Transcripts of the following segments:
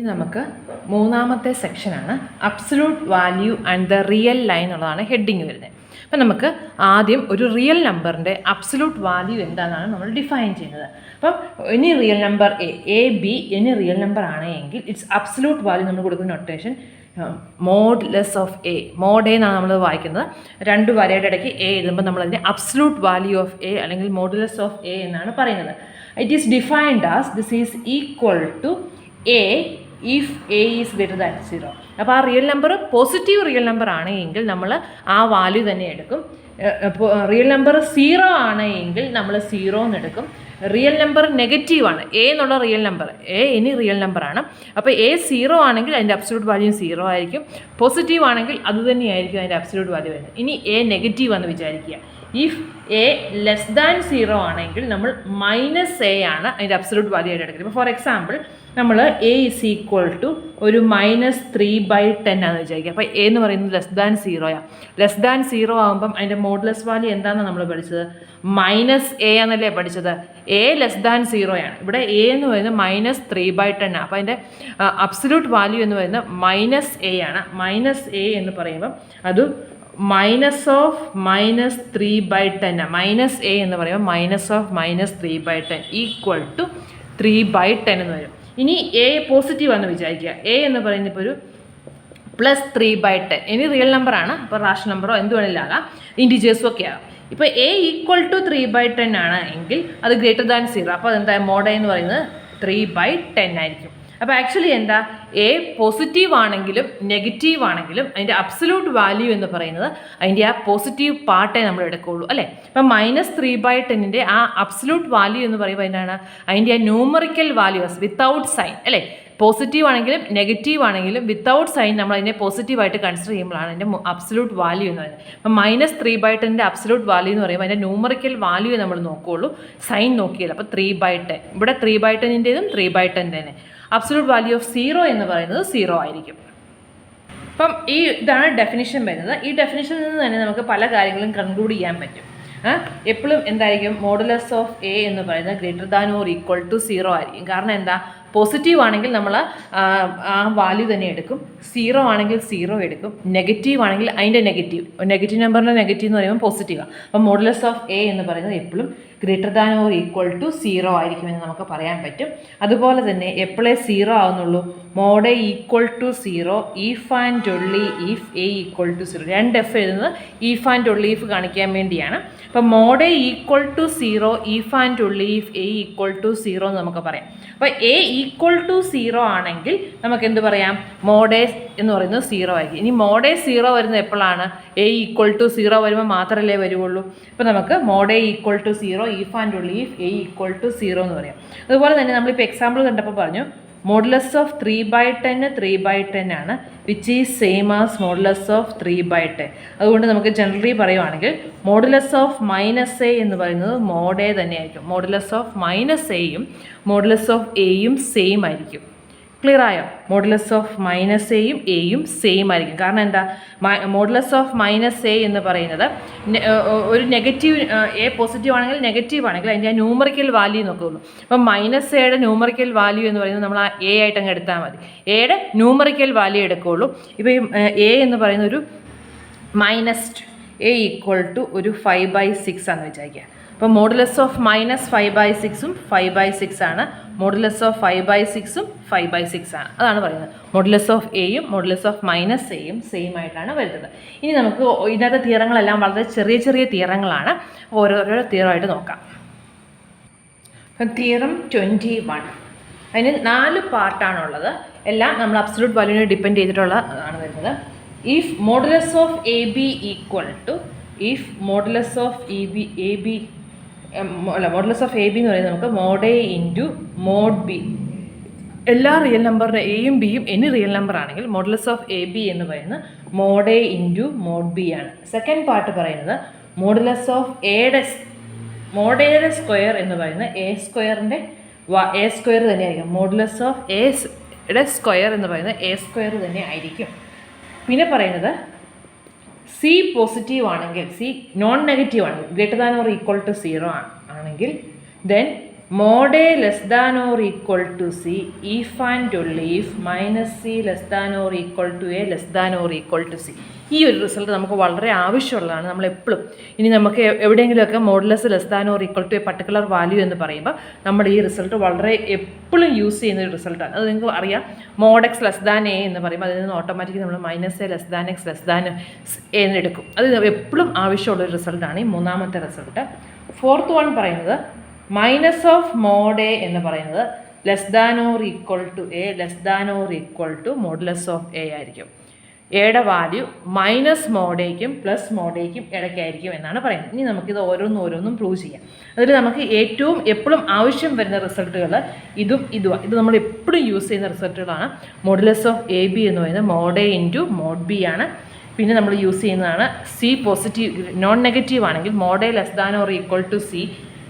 ഇനി നമുക്ക് മൂന്നാമത്തെ സെക്ഷനാണ് absolute value and the real line എന്നുള്ളതാണ് ഹെഡിങ് വരുന്നത്. അപ്പം നമുക്ക് ആദ്യം ഒരു റിയൽ നമ്പറിൻ്റെ അബ്സല്യൂട്ട് വാല്യൂ എന്താണെന്നാണ് നമ്മൾ ഡിഫൈൻ ചെയ്യുന്നത്. അപ്പം any real number A B any real number ആണ് എങ്കിൽ ഇറ്റ്സ് അബ്സല്യൂട്ട് വാല്യൂ നമ്മൾ കൊടുക്കുന്ന notation modulus of A, mod A എന്നാണ് നമ്മൾ വായിക്കുന്നത്. രണ്ട് വരയുടെ ഇടയ്ക്ക് എ എഴുതുമ്പോൾ നമ്മളതിൻ്റെ അബ്സല്യൂട്ട് വാല്യൂ ഓഫ് എ അല്ലെങ്കിൽ മോഡുലസ് ഓഫ് എ എന്നാണ് പറയുന്നത്. It is defined as this is equal to A if A is greater than 0. അപ്പോൾ ആ real number positive real number ആണ് എങ്കിൽ നമ്മൾ ആ വാല്യൂ തന്നെ എടുക്കും. റിയൽ നമ്പർ 0 ആണ് എങ്കിൽ നമ്മൾ 0 എന്ന് എടുക്കും. റിയൽ നമ്പർ നെഗറ്റീവാണ്, എ എന്നുള്ള റിയൽ നമ്പർ, എ ഇനി റിയൽ നമ്പറാണ്. അപ്പോൾ എ 0 ആണെങ്കിൽ അതിൻ്റെ അബ്സല്യൂട്ട് വാല്യൂ 0 ആയിരിക്കും. പോസിറ്റീവ് ആണെങ്കിൽ അത് തന്നെയായിരിക്കും അതിൻ്റെ അബ്സല്യൂട്ട് വാല്യൂ വരുന്നത്. ഇനി എ നെഗറ്റീവ് എന്ന് വിചാരിക്കുക. ഇഫ് എ ലെസ് ദാൻ 0 ആണെങ്കിൽ നമ്മൾ മൈനസ് എ ആണ് അതിൻ്റെ അബ്സല്യൂട്ട് വാല്യൂ ആയിട്ട് എടുക്കുന്നത്. ഇപ്പോൾ ഫോർ എക്സാമ്പിൾ നമ്മൾ എ ഇസ് ഈക്വൽ ടു ഒരു -3/10 ആണെന്ന് വിചാരിക്കുക. അപ്പോൾ എ എന്ന് പറയുന്നത് ലെസ് ദാൻ 0 ലെസ് ദാൻ 0 ആകുമ്പം അതിൻ്റെ മോഡുലസ് വാല്യൂ എന്താണെന്ന് നമ്മൾ പഠിച്ചത്? -a എന്നല്ലേ പഠിച്ചത്? എ ലെസ് ദാൻ 0 ആണ്. ഇവിടെ എ എന്ന് പറയുന്നത് -3/10 ആണ്. അപ്പോൾ അതിൻ്റെ അബ്സല്യൂട്ട് വാല്യൂ എന്ന് പറയുന്നത് -a ആണ്. -a എന്ന് പറയുമ്പം അത് -3/10 -a എന്ന് പറയുമ്പോൾ -3/10 ഈക്വൽ ടു 3/10 എന്ന് വരും. ഇനി എ പോസിറ്റീവ് ആണെന്ന് വിചാരിക്കുക. എ എന്ന് പറയുന്നത് ഇപ്പോൾ ഒരു +3/10, ഇനി റിയൽ നമ്പറാണ്. അപ്പോൾ റാഷണൽ നമ്പറോ എന്ത് വേണമെങ്കിലും ആകാം, ഇൻറ്റിജേഴ്സും ഒക്കെ ആകാം. ഇപ്പോൾ എ ഈക്വൽ ടു 3/10 ആണ് എങ്കിൽ അത് ഗ്രേറ്റർ ദാൻ 0. അപ്പോൾ അതെന്താ? മോഡ് എന്ന് പറയുന്നത് 3/10 ആയിരിക്കും. അപ്പോൾ ആക്ച്വലി എന്താ, എ പോസിറ്റീവ് ആണെങ്കിലും നെഗറ്റീവ് ആണെങ്കിലും അതിൻ്റെ അബ്സല്യൂട്ട് വാല്യൂ എന്ന് പറയുന്നത് അതിൻ്റെ ആ പോസിറ്റീവ് പാർട്ടേ നമ്മൾ എടുക്കുകയുള്ളൂ അല്ലേ. അപ്പം -3/10ൻ്റെ ആ അബ്സല്യൂട്ട് വാല്യൂ എന്ന് പറയുമ്പോൾ എന്താണ്? അതിൻ്റെ ആ ന്യൂമറിക്കൽ വാല്യൂസ് വിത്തൗട്ട് സൈൻ അല്ലേ. പോസിറ്റീവ് ആണെങ്കിലും നെഗറ്റീവ് ആണെങ്കിലും വിത്തൗട്ട് സൈൻ നമ്മൾ അതിനെ പോസിറ്റീവായിട്ട് കൺസിഡർ ചെയ്യുമ്പോഴാണ് അതിൻ്റെ അബ്സല്യൂട്ട് വാല്യൂ എന്ന് പറയുന്നത്. അപ്പം -3/10ൻ്റെ അബ്സല്യൂട്ട് വാല്യൂ എന്ന് പറയുമ്പോൾ അതിൻ്റെ ന്യൂമറിക്കൽ വാല്യൂ നമ്മൾ നോക്കുകയുള്ളൂ, സൈൻ നോക്കിയില്ല. അപ്പോൾ 3/10, ഇവിടെ 3/10ൻ്റെതും 3/10 തന്നെ. അബ്സല്യൂട്ട് വാല്യൂ ഓഫ് 0 എന്ന് പറയുന്നത് 0 ആയിരിക്കും. അപ്പം ഇതാണ് ഡെഫിനിഷൻ വരുന്നത്. ഈ ഡെഫിനിഷനിൽ നിന്ന് തന്നെ നമുക്ക് പല കാര്യങ്ങളും കൺക്ലൂഡ് ചെയ്യാൻ പറ്റും. എപ്പോഴും എന്തായിരിക്കും? മോഡുലസ് ഓഫ് എ എന്ന് പറയുന്നത് greater than or equal to 0 ആയിരിക്കും. കാരണം എന്താ? പോസിറ്റീവ് ആണെങ്കിൽ നമ്മൾ ആ വാല്യൂ തന്നെ എടുക്കും. 0 ആണെങ്കിൽ 0 എടുക്കും. നെഗറ്റീവ് ആണെങ്കിൽ അതിൻ്റെ നെഗറ്റീവ് നമ്പറിൻ്റെ നെഗറ്റീവ് എന്ന് പറയുമ്പോൾ പോസിറ്റീവാണ്. അപ്പം മോഡുലസ് ഓഫ് എ എന്ന് പറയുന്നത് എപ്പോഴും greater than or equal to 0 ആയിരിക്കുമെന്ന് നമുക്ക് പറയാൻ പറ്റും. അതുപോലെ തന്നെ എപ്പോഴേ 0 ആവുന്നുള്ളൂ? Mod A equal to 0 if and only if A equal to 0. 2 F എഴുതുന്നത് ഈഫ് ആൻഡ് ഒൺലി ഈഫ് കാണിക്കാൻ വേണ്ടിയാണ്. അപ്പം mod A equal to 0 if and only if A equal to 0 എന്ന് നമുക്ക് പറയാം. അപ്പോൾ എ ഈക്വൽ ടു 0 ആണെങ്കിൽ നമുക്ക് എന്ത് പറയാം? മോഡ് എ എന്ന് പറയുന്നത് 0 ആയിരിക്കും. ഇനി മോഡ് എ 0 വരുന്നത് എപ്പോഴാണ്? എ ഈക്വൽ ടു 0 വരുമ്പോൾ മാത്രമല്ലേ വരുള്ളൂ. അപ്പോൾ നമുക്ക് mod A equal to 0 if and only if A equal to 0 എന്ന് പറയാം. അതുപോലെ തന്നെ നമ്മളിപ്പോൾ എക്സാമ്പിൾ കണ്ടപ്പോൾ പറഞ്ഞു മോഡുലസ് ഓഫ് 3/10 ആണ്, which is same as modulus of 3/10. അതുകൊണ്ട് നമുക്ക് ജനറലി പറയുവാണെങ്കിൽ മോഡുലസ് ഓഫ് -a എന്ന് പറയുന്നത് മോഡ് എ തന്നെയായിരിക്കും. മോഡുലസ് ഓഫ് -aയും മോഡുലസ് ഓഫ് എയും സെയിം ആയിരിക്കും. ക്ലിയർ ആയോ? മോഡുലസ് ഓഫ് -aയും എയും സെയിം ആയിരിക്കും. കാരണം എന്താ? മോഡുലസ് ഓഫ് -a എന്ന് പറയുന്നത് ഒരു നെഗറ്റീവ്, എ പോസിറ്റീവ് ആണെങ്കിൽ നെഗറ്റീവ് ആണെങ്കിൽ അതിൻ്റെ ആ ന്യൂമറിക്കൽ വാല്യൂ നോക്കുകയുള്ളൂ. അപ്പം -aയുടെ ന്യൂമറിക്കൽ വാല്യൂ എന്ന് പറയുന്നത് നമ്മൾ ആ എ ആയിട്ട് അങ്ങ് എടുത്താൽ മതി. എയുടെ ന്യൂമറിക്കൽ വാല്യൂ എടുക്കുകയുള്ളൂ. ഇപ്പോൾ എ എന്ന് പറയുന്ന ഒരു -a ഈക്വൽ ടു ഒരു 5/6 ആണെന്ന് വിചാരിക്കുക. അപ്പോൾ മോഡുലസ് ഓഫ് -5/6ഉം 5/6 ആണ്. മോഡുലസ് ഓഫ് 5/6ഉം 5/6 ആണ്. അതാണ് പറയുന്നത്. മോഡുലസ് ഓഫ് എയും മോഡുലസ് ഓഫ് -aയും സെയിം ആയിട്ടാണ് വരുന്നത്. ഇനി നമുക്ക് ഇതിനകത്തെ തിയറങ്ങളെല്ലാം വളരെ ചെറിയ ചെറിയ തിയറങ്ങളാണ്. ഓരോരോ തിയറമായിട്ട് നോക്കാം. അപ്പം തിയറം 21, അതിന് 4 പാർട്ടാണുള്ളത്. എല്ലാം നമ്മൾ അബ്സല്യൂട്ട് വാല്യൂവിനെ ഡിപ്പെൻഡ് ചെയ്തിട്ടുള്ളതാണ് വരുന്നത്. If modulus of A B equal to modulus of modulus of A B എന്ന് പറയുന്നത് നമുക്ക് mod A into mod B. എല്ലാ റിയൽ നമ്പറിൻ്റെ എയും ബിയും എനി റിയൽ നമ്പർ ആണെങ്കിൽ മോഡുലസ് ഓഫ് എ ബി എന്ന് പറയുന്നത് mod A into mod B ആണ്. സെക്കൻഡ് പാർട്ട് പറയുന്നത് മോഡുലസ് ഓഫ് മോഡ് എയുടെ സ്ക്വയർ എന്ന് പറയുന്നത് എ സ്ക്വയർ തന്നെയായിരിക്കും. മോഡുലസ് ഓഫ് എയുടെ സ്ക്വയർ എന്ന് പറയുന്നത് എ സ്ക്വയർ തന്നെ ആയിരിക്കും. പിന്നെ പറയുന്നത് സി പോസിറ്റീവ് ആണെങ്കിൽ, സി നോൺ നെഗറ്റീവ് ആണെങ്കിൽ, greater than or equal to 0 ആണെങ്കിൽ then mod A less than or equal to C if and only if minus C less than or equal to A less than or equal to C. ഈ ഒരു result നമുക്ക് വളരെ ആവശ്യമുള്ളതാണ്. നമ്മളെപ്പോഴും ഇനി നമുക്ക് എവിടെയെങ്കിലുമൊക്കെ modulus less than or equal to A particular value എന്ന് പറയുമ്പോൾ നമ്മൾ ഈ റിസൾട്ട് വളരെ എപ്പോഴും യൂസ് ചെയ്യുന്ന ഒരു റിസൾട്ടാണ്. അത് നിങ്ങൾക്ക് അറിയാം, mod X less than A എന്ന് പറയുമ്പോൾ അതിൽ നിന്ന് ഓട്ടോമാറ്റിക്കലി നമ്മൾ minus A less than X less than A എന്ന് എടുക്കും. അത് എപ്പോഴും ആവശ്യമുള്ളൊരു റിസൾട്ടാണ് ഈ മൂന്നാമത്തെ റിസൾട്ട്. ഫോർത്ത് വൺ പറയുന്നത് മൈനസ് ഓഫ് മോഡ് എ എന്ന് പറയുന്നത് less than or equal to A less than or equal to modulus of A ആയിരിക്കും. എയുടെ വാല്യൂ മൈനസ് മോഡേക്കും പ്ലസ് മോഡേക്കും ഇടയ്ക്കായിരിക്കും എന്നാണ് പറയുന്നത്. ഇനി നമുക്കിത് ഓരോന്നും പ്രൂവ് ചെയ്യാം. അതിൽ നമുക്ക് ഏറ്റവും എപ്പോഴും ആവശ്യം വരുന്ന റിസൾട്ടുകൾ ഇതും ഇതുമാണ്. ഇത് നമ്മൾ എപ്പോഴും യൂസ് ചെയ്യുന്ന റിസൾട്ടുകളാണ്. മോഡുലസ് ഓഫ് എ ബി എന്ന് പറയുന്നത് mod A into mod B ആണ്. പിന്നെ നമ്മൾ യൂസ് ചെയ്യുന്നതാണ് സി പോസിറ്റീവ് നോൺ നെഗറ്റീവ് ആണെങ്കിൽ mod A less than or equal to C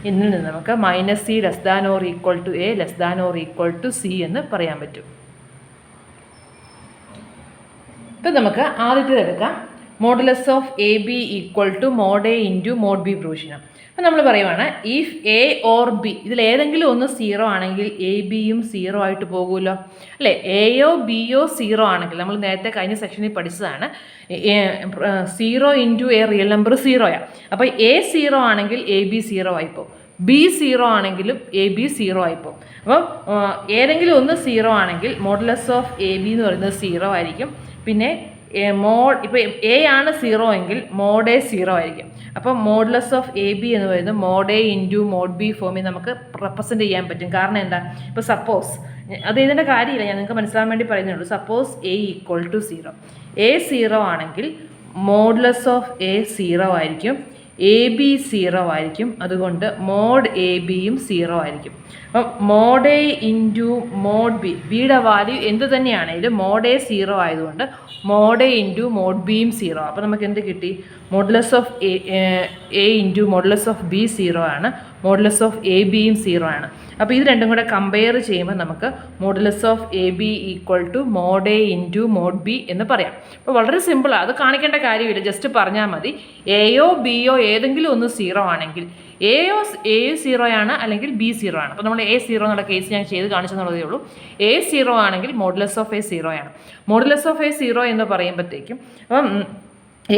എന്നിൽ നിന്ന് നമുക്ക് minus C less than or equal to A less than or equal to C എന്ന് പറയാൻ പറ്റും. ഇപ്പം നമുക്ക് ആദ്യത്തേത് എടുക്കാം. Modulus of A B equal to mod A into mod B prove ചെയ്യണം. അപ്പം നമ്മൾ പറയുവാണ് ഇഫ് എ ഓർ ബി ഇതിലേതെങ്കിലും ഒന്ന് സീറോ ആണെങ്കിൽ എ ബിയും സീറോ ആയിട്ട് പോകുമല്ലോ അല്ലേ. എയോ ബിയോ സീറോ ആണെങ്കിൽ നമ്മൾ നേരത്തെ കഴിഞ്ഞ സെക്ഷനിൽ പഠിച്ചതാണ് zero into a real number സീറോയാണ്. അപ്പോൾ എ സീറോ ആണെങ്കിൽ എ ബി സീറോ ആയിപ്പോവും, ബി സീറോ ആണെങ്കിലും എ ബി സീറോ ആയിപ്പോവും. അപ്പം ഏതെങ്കിലും ഒന്ന് സീറോ ആണെങ്കിൽ മോഡുലസ് ഓഫ് എ ബി എന്ന് പറയുന്നത് സീറോ ആയിരിക്കും. പിന്നെ ഇപ്പോൾ എ ആണ് സീറോ എങ്കിൽ മോഡ് എ സീറോ ആയിരിക്കും. അപ്പോൾ മോഡുലസ് ഓഫ് എ ബി എന്ന് പറയുന്നത് mod A into mod B ഫോമിൽ നമുക്ക് റെപ്രസെൻറ്റ് ചെയ്യാൻ പറ്റും. കാരണം എന്താ, ഇപ്പോൾ സപ്പോസ് അത് ഇതിൻ്റെ കാര്യമില്ല, ഞാൻ നിങ്ങൾക്ക് മനസ്സിലാൻ വേണ്ടി പറയുന്നുള്ളൂ. Suppose A equal to zero, A zero ആണെങ്കിൽ മോഡുലസ് ഓഫ് എ സീറോ ആയിരിക്കും, എ ബി സീറോ ആയിരിക്കും. അതുകൊണ്ട് മോഡ് എ ബിയും സീറോ ആയിരിക്കും. അപ്പം mod A into mod B, ബിയുടെ വാല്യൂ എന്ത് തന്നെയാണെങ്കിലും മോഡ് എ സീറോ ആയതുകൊണ്ട് മോഡ് എ ഇൻറ്റു മോഡ് ബിയും സീറോ. അപ്പോൾ നമുക്ക് എന്ത് കിട്ടി, modulus of A into modulus of B zero ആണ്, മോഡുലസ് ഓഫ് എ ബിയും സീറോ ആണ്. അപ്പോൾ ഇത് രണ്ടും കൂടെ കമ്പയർ ചെയ്യുമ്പോൾ നമുക്ക് modulus of A B equal to mod A into mod B എന്ന് പറയാം. അപ്പോൾ വളരെ സിമ്പിളാണ്, അത് കാണിക്കേണ്ട കാര്യമില്ല, ജസ്റ്റ് പറഞ്ഞാൽ മതി. എയോ ബിയോ ഏതെങ്കിലും ഒന്ന് സീറോ ആണെങ്കിൽ എ സീറോ ആണ് അല്ലെങ്കിൽ ബി സീറോ ആണ്. അപ്പോൾ നമ്മൾ എ സീറോ എന്നുള്ള കേസ് ഞാൻ ചെയ്ത് കാണിച്ചെന്നുള്ളതേ ഉള്ളൂ. എ സീറോ ആണെങ്കിൽ മോഡുലസ് ഓഫ് എ സീറോ ആണ്. മോഡുലസ് ഓഫ് എ സീറോ എന്ന് പറയുമ്പോഴത്തേക്കും അപ്പം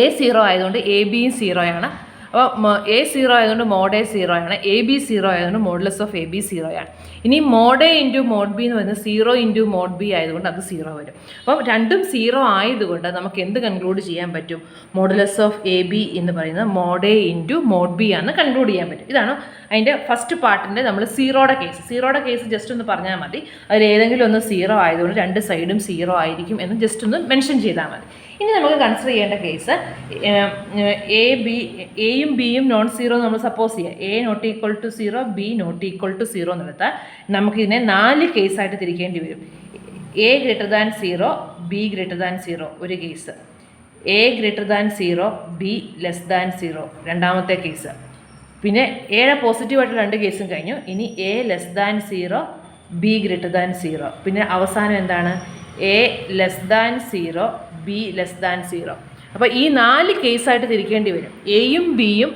എ സീറോ ആയതുകൊണ്ട് എ ബിയും സീറോ ആണ്. അപ്പോൾ എ സീറോ ആയതുകൊണ്ട് മോഡ് എ സീറോ ആണ്, എ ബി സീറോ ആയതുകൊണ്ട് modulus of A B zero ആണ്. ഇനി mod A into mod B എന്ന് പറയുന്നത് സീറോ ഇൻറ്റു മോഡ് ബി ആയതുകൊണ്ട് അത് സീറോ വരും. അപ്പം രണ്ടും സീറോ ആയതുകൊണ്ട് നമുക്ക് എന്ത് കൺക്ലൂഡ് ചെയ്യാൻ പറ്റും, മോഡുലസ് ഓഫ് എ ബി എന്ന് പറയുന്നത് mod A into mod B ആണെന്ന് കൺക്ലൂഡ് ചെയ്യാൻ പറ്റും. ഇതാണ് അതിൻ്റെ ഫസ്റ്റ് പാർട്ടിൻ്റെ നമ്മൾ സീറോയുടെ കേസ് ജസ്റ്റ് ഒന്ന് പറഞ്ഞാൽ മതി. അതിൽ ഏതെങ്കിലും ഒന്ന് സീറോ ആയതുകൊണ്ട് രണ്ട് സൈഡും സീറോ ആയിരിക്കും എന്ന് ജസ്റ്റ് ഒന്ന് മെൻഷൻ ചെയ്താൽ മതി. ഇനി നമുക്ക് കൺസിഡർ ചെയ്യേണ്ട കേസ് എയും ബിയും നോൺ സീറോ നമ്മൾ സപ്പോസ് ചെയ്യുക. A not equal to zero, B not equal to zero എന്നെടുത്താൽ നമുക്കിതിനെ 4 കേസായിട്ട് തിരിക്കേണ്ടി വരും. A greater than zero, B greater than zero ഒരു case, A greater than zero, B less than zero രണ്ടാമത്തെ കേസ്. പിന്നെ എയുടെ പോസിറ്റീവായിട്ട് 2 കേസും കഴിഞ്ഞു. ഇനി A less than zero, B greater than zero. പിന്നെ അവസാനം എന്താണ്, A less than zero, B less than zero. അപ്പോൾ ഈ 4 കേസായിട്ട് തിരിക്കേണ്ടി വരും. എയും ബിയും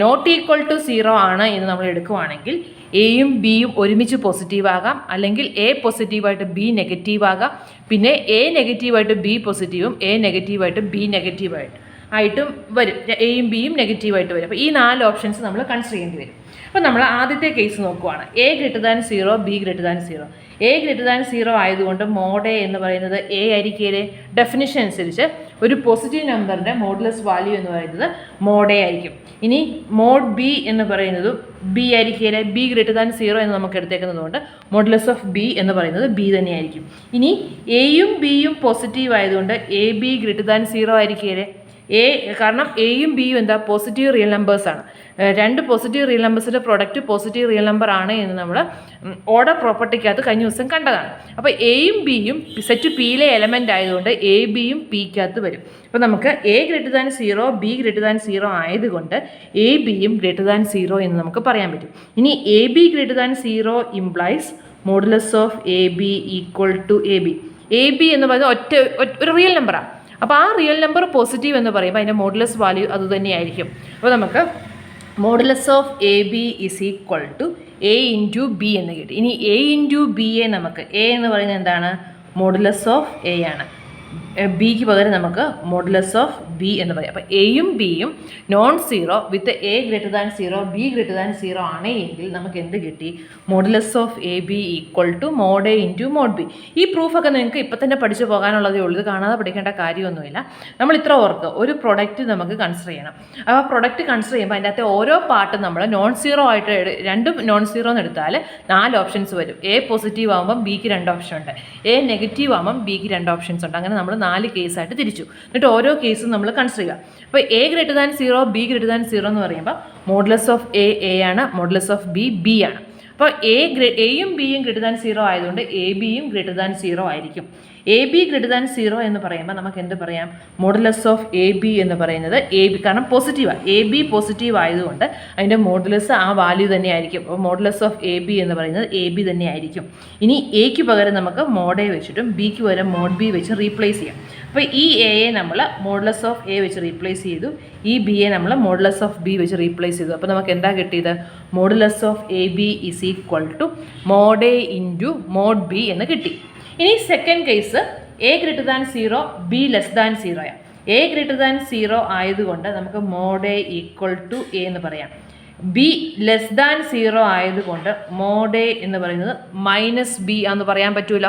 നോട്ട് ഈക്വൽ ടു സീറോ ആണ് എന്ന് നമ്മൾ എടുക്കുവാണെങ്കിൽ എയും ബിയും ഒരുമിച്ച് പോസിറ്റീവ് ആകാം, അല്ലെങ്കിൽ എ പോസിറ്റീവായിട്ട് ബി നെഗറ്റീവ് ആകാം, പിന്നെ എ നെഗറ്റീവായിട്ട് ബി പോസിറ്റീവും എ നെഗറ്റീവായിട്ട് ബി നെഗറ്റീവായിട്ടും വരും. എയും ബിയും നെഗറ്റീവായിട്ട് വരും. അപ്പോൾ ഈ 4 ഓപ്ഷൻസ് നമ്മൾ കൺസിഡർ ചെയ്യേണ്ടി വരും. അപ്പോൾ നമ്മൾ ആദ്യത്തെ കേസ് നോക്കുവാണ്. A greater than zero, B greater than zero. A greater than zero ആയതുകൊണ്ട് മോഡ് എ എന്ന് പറയുന്നത് എ ആയിരിക്കും. ഡെഫിനിഷൻ അനുസരിച്ച് ഒരു പോസിറ്റീവ് നമ്പറിൻ്റെ മോഡുലസ് വാല്യൂ എന്ന് പറയുന്നത് മോഡ് എ ആയിരിക്കും. ഇനി മോഡ് ബി എന്ന് പറയുന്നതും ബി ആയിരിക്കും. ബി ഗ്രേറ്റർ ദാൻ സീറോ എന്ന് നമുക്ക് എടുത്തേക്കുന്നതുകൊണ്ട് മോഡുലസ് ഓഫ് ബി എന്ന് പറയുന്നത് ബി തന്നെയായിരിക്കും. ഇനി എയും ബിയും പോസിറ്റീവ് ആയതുകൊണ്ട് A B greater than zero ആയിരിക്കും. കാരണം എയും ബിയും എന്താ, പോസിറ്റീവ് റിയൽ നമ്പേഴ്സാണ്. 2 പോസിറ്റീവ് റിയൽ നമ്പേഴ്സിൻ്റെ പ്രൊഡക്റ്റ് പോസിറ്റീവ് റിയൽ നമ്പർ ആണ് എന്ന് നമ്മൾ ഓർഡർ പ്രോപ്പർട്ടിക്കകത്ത് കഴിഞ്ഞ ദിവസം കണ്ടതാണ്. അപ്പോൾ എയും ബിയും സെറ്റ് പിയിലെ എലമെൻ്റ് ആയതുകൊണ്ട് എ ബിയും പിക്കകത്ത് വരും. അപ്പോൾ നമുക്ക് A greater than zero, B greater than zero ആയതുകൊണ്ട് എ ബിയും ഗ്രേറ്റർ ദാൻ സീറോ എന്ന് നമുക്ക് പറയാൻ പറ്റും. ഇനി A B greater than zero implies modulus of A B equal to A B. A B എന്ന് പറയുന്നത് ഒരു റിയൽ നമ്പറാണ്. അപ്പോൾ ആ റിയൽ നമ്പർ പോസിറ്റീവ് എന്ന് പറയുമ്പോൾ അതിൻ്റെ മോഡുലസ് വാല്യൂ അതുതന്നെയായിരിക്കും. അപ്പോൾ നമുക്ക് modulus of A B is equal to A into B എന്ന് കിട്ടി. ഇനി എ ഇൻറ്റു ബി എ നമുക്ക് എ എന്ന് പറയുന്നത് എന്താണ്? മോഡുലസ് ഓഫ് എ ആണ്. ബിക്ക് പകരം നമുക്ക് മോഡുലസ് ഓഫ് ബി എന്ന് പറയും. അപ്പോൾ എയും ബിയും non zero with A greater than zero B greater than zero ആണ് എങ്കിൽ നമുക്ക് എന്ത് കിട്ടി? Modulus of A B equal to mod A into mod B. ഈ പ്രൂഫൊക്കെ നിങ്ങൾക്ക് ഇപ്പം തന്നെ പഠിച്ചു പോകാനുള്ളതേ ഉള്ളൂ. ഇത് കാണാതെ പഠിക്കേണ്ട കാര്യമൊന്നുമില്ല. നമ്മൾ ഇത്ര ഓർക്കുക, ഒരു പ്രൊഡക്റ്റ് നമുക്ക് കൺസിഡർ ചെയ്യണം. അപ്പോൾ ആ പ്രൊഡക്റ്റ് കൺസിഡർ ചെയ്യുമ്പോൾ അതിൻ്റെ അകത്തെ ഓരോ പാർട്ടും നമ്മൾ നോൺ സീറോ ആയിട്ട് രണ്ടും നോൺ സീറോ എന്ന് എടുത്താൽ 4 ഓപ്ഷൻസ് വരും. എ പോസിറ്റീവ് ആകുമ്പം ബിക്ക് 2 ഓപ്ഷൻ ഉണ്ട്, എ നെഗറ്റീവ് ആകുമ്പം ബിക്ക് 2 ഓപ്ഷൻസ് ഉണ്ട്. അങ്ങനെ നമ്മൾ 4 കേസായിട്ട് തിരിച്ചു. എന്നിട്ട് ഓരോ കേസും നമ്മൾ കൺസിഡർ ചെയ്യുക. അപ്പോൾ A greater than zero B greater than zero എന്ന് പറയുമ്പോൾ മോഡുലസ് ഓഫ് എ ആണ്, മോഡുലസ് ഓഫ് ബി ആണ്. അപ്പോൾ എയും ബിയും ഗ്രേറ്റർ ദാൻ സീറോ ആയതുകൊണ്ട് എ ബിയും ഗ്രേറ്റർ ദാൻ സീറോ ആയിരിക്കും. A B greater than zero എന്ന് പറയുമ്പോൾ നമുക്ക് എന്ത് പറയാം? മോഡുലസ് ഓഫ് എ ബി എന്ന് പറയുന്നത് എ ബി, കാരണം പോസിറ്റീവാണ്, എ ബി പോസിറ്റീവ് ആയതുകൊണ്ട് അതിൻ്റെ മോഡുലസ് ആ വാല്യൂ തന്നെ ആയിരിക്കും. അപ്പോൾ മോഡുലസ് ഓഫ് എ ബി എന്ന് പറയുന്നത് എ ബി തന്നെ ആയിരിക്കും. ഇനി എക്ക് പകരം നമുക്ക് മോഡ് എ വെച്ചിട്ടും ബിക്ക് പകരം മോഡ് ബി വെച്ച് റീപ്ലേസ് ചെയ്യാം. അപ്പോൾ ഈ എയെ നമ്മൾ മോഡുലസ് ഓഫ് എ വെച്ച് റീപ്ലേസ് ചെയ്തു, ഈ ബിയെ നമ്മൾ മോഡുലസ് ഓഫ് ബി വെച്ച് റീപ്ലേസ് ചെയ്തു. അപ്പോൾ നമുക്ക് എന്താ കിട്ടിയത്? Modulus of A B is equal to mod A into mod B എന്ന് കിട്ടി. ഇനി second case A greater than zero B less than സീറോയാണ്. എ ഗ്രേറ്റർ ദാൻ സീറോ ആയതുകൊണ്ട് നമുക്ക് mod A equal to A എന്ന് പറയാം. ബി ലെസ് ദാൻ സീറോ ആയതുകൊണ്ട് mod A എന്ന് പറയുന്നത് മൈനസ് ബി ആണെന്ന് പറയാൻ പറ്റൂല.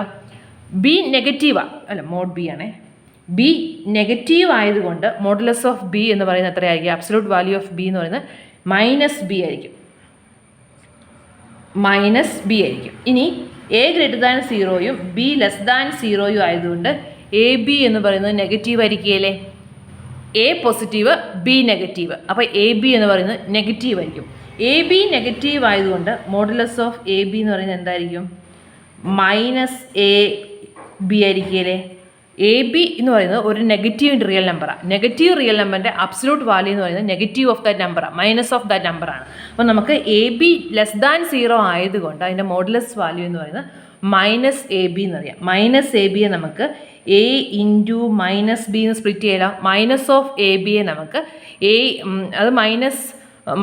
ബി നെഗറ്റീവാണ്, അല്ല മോഡ് ബി ആണേ. ബി നെഗറ്റീവ് ആയതുകൊണ്ട് മോഡുലസ് ഓഫ് ബി എന്ന് പറയുന്നത് എത്രയായിരിക്കും? അബ്സല്യൂട്ട് വാല്യൂ ഓഫ് ബി എന്ന് പറയുന്നത് മൈനസ് ബി ആയിരിക്കും, മൈനസ് ബി ആയിരിക്കും. ഇനി എ ഗ്രേറ്റർ ദാൻ സീറോയും ബി ലെസ് ദാൻ സീറോയും ആയതുകൊണ്ട് എ ബി എന്ന് പറയുന്നത് നെഗറ്റീവ് ആയിരിക്കുകയല്ലേ? എ പോസിറ്റീവ് ബി നെഗറ്റീവ്, അപ്പോൾ എ ബി എന്ന് പറയുന്നത് നെഗറ്റീവ് ആയിരിക്കും. എ ബി നെഗറ്റീവ് ആയതുകൊണ്ട് മോഡുലസ് ഓഫ് എ ബി എന്ന് പറയുന്നത് എന്തായിരിക്കും? Minus A B ആയിരിക്കുകയല്ലേ? A B എന്ന് പറയുന്നത് ഒരു നെഗറ്റീവ് റിയൽ നമ്പറാണ്. നെഗറ്റീവ് റിയൽ നമ്പറിൻ്റെ അബ്സല്യൂട്ട് വാല്യൂ എന്ന് പറയുന്നത് നെഗറ്റീവ് ഓഫ് ദാറ്റ് നമ്പറാണ്, മൈനസ് ഓഫ് ദാറ്റ് നമ്പറാണ്. അപ്പോൾ നമുക്ക് A B less than zero ആയതുകൊണ്ട് അതിൻ്റെ മോഡുലസ് വാല്യൂ എന്ന് പറയുന്നത് മൈനസ് എ ബി എന്ന് പറയാം. മൈനസ് എ ബിയെ നമുക്ക് എ ഇൻറ്റു മൈനസ് ബി എന്ന് സ്പ്ലിറ്റ് ചെയ്യലാം. മൈനസ് ഓഫ് എ ബിയെ നമുക്ക് അത്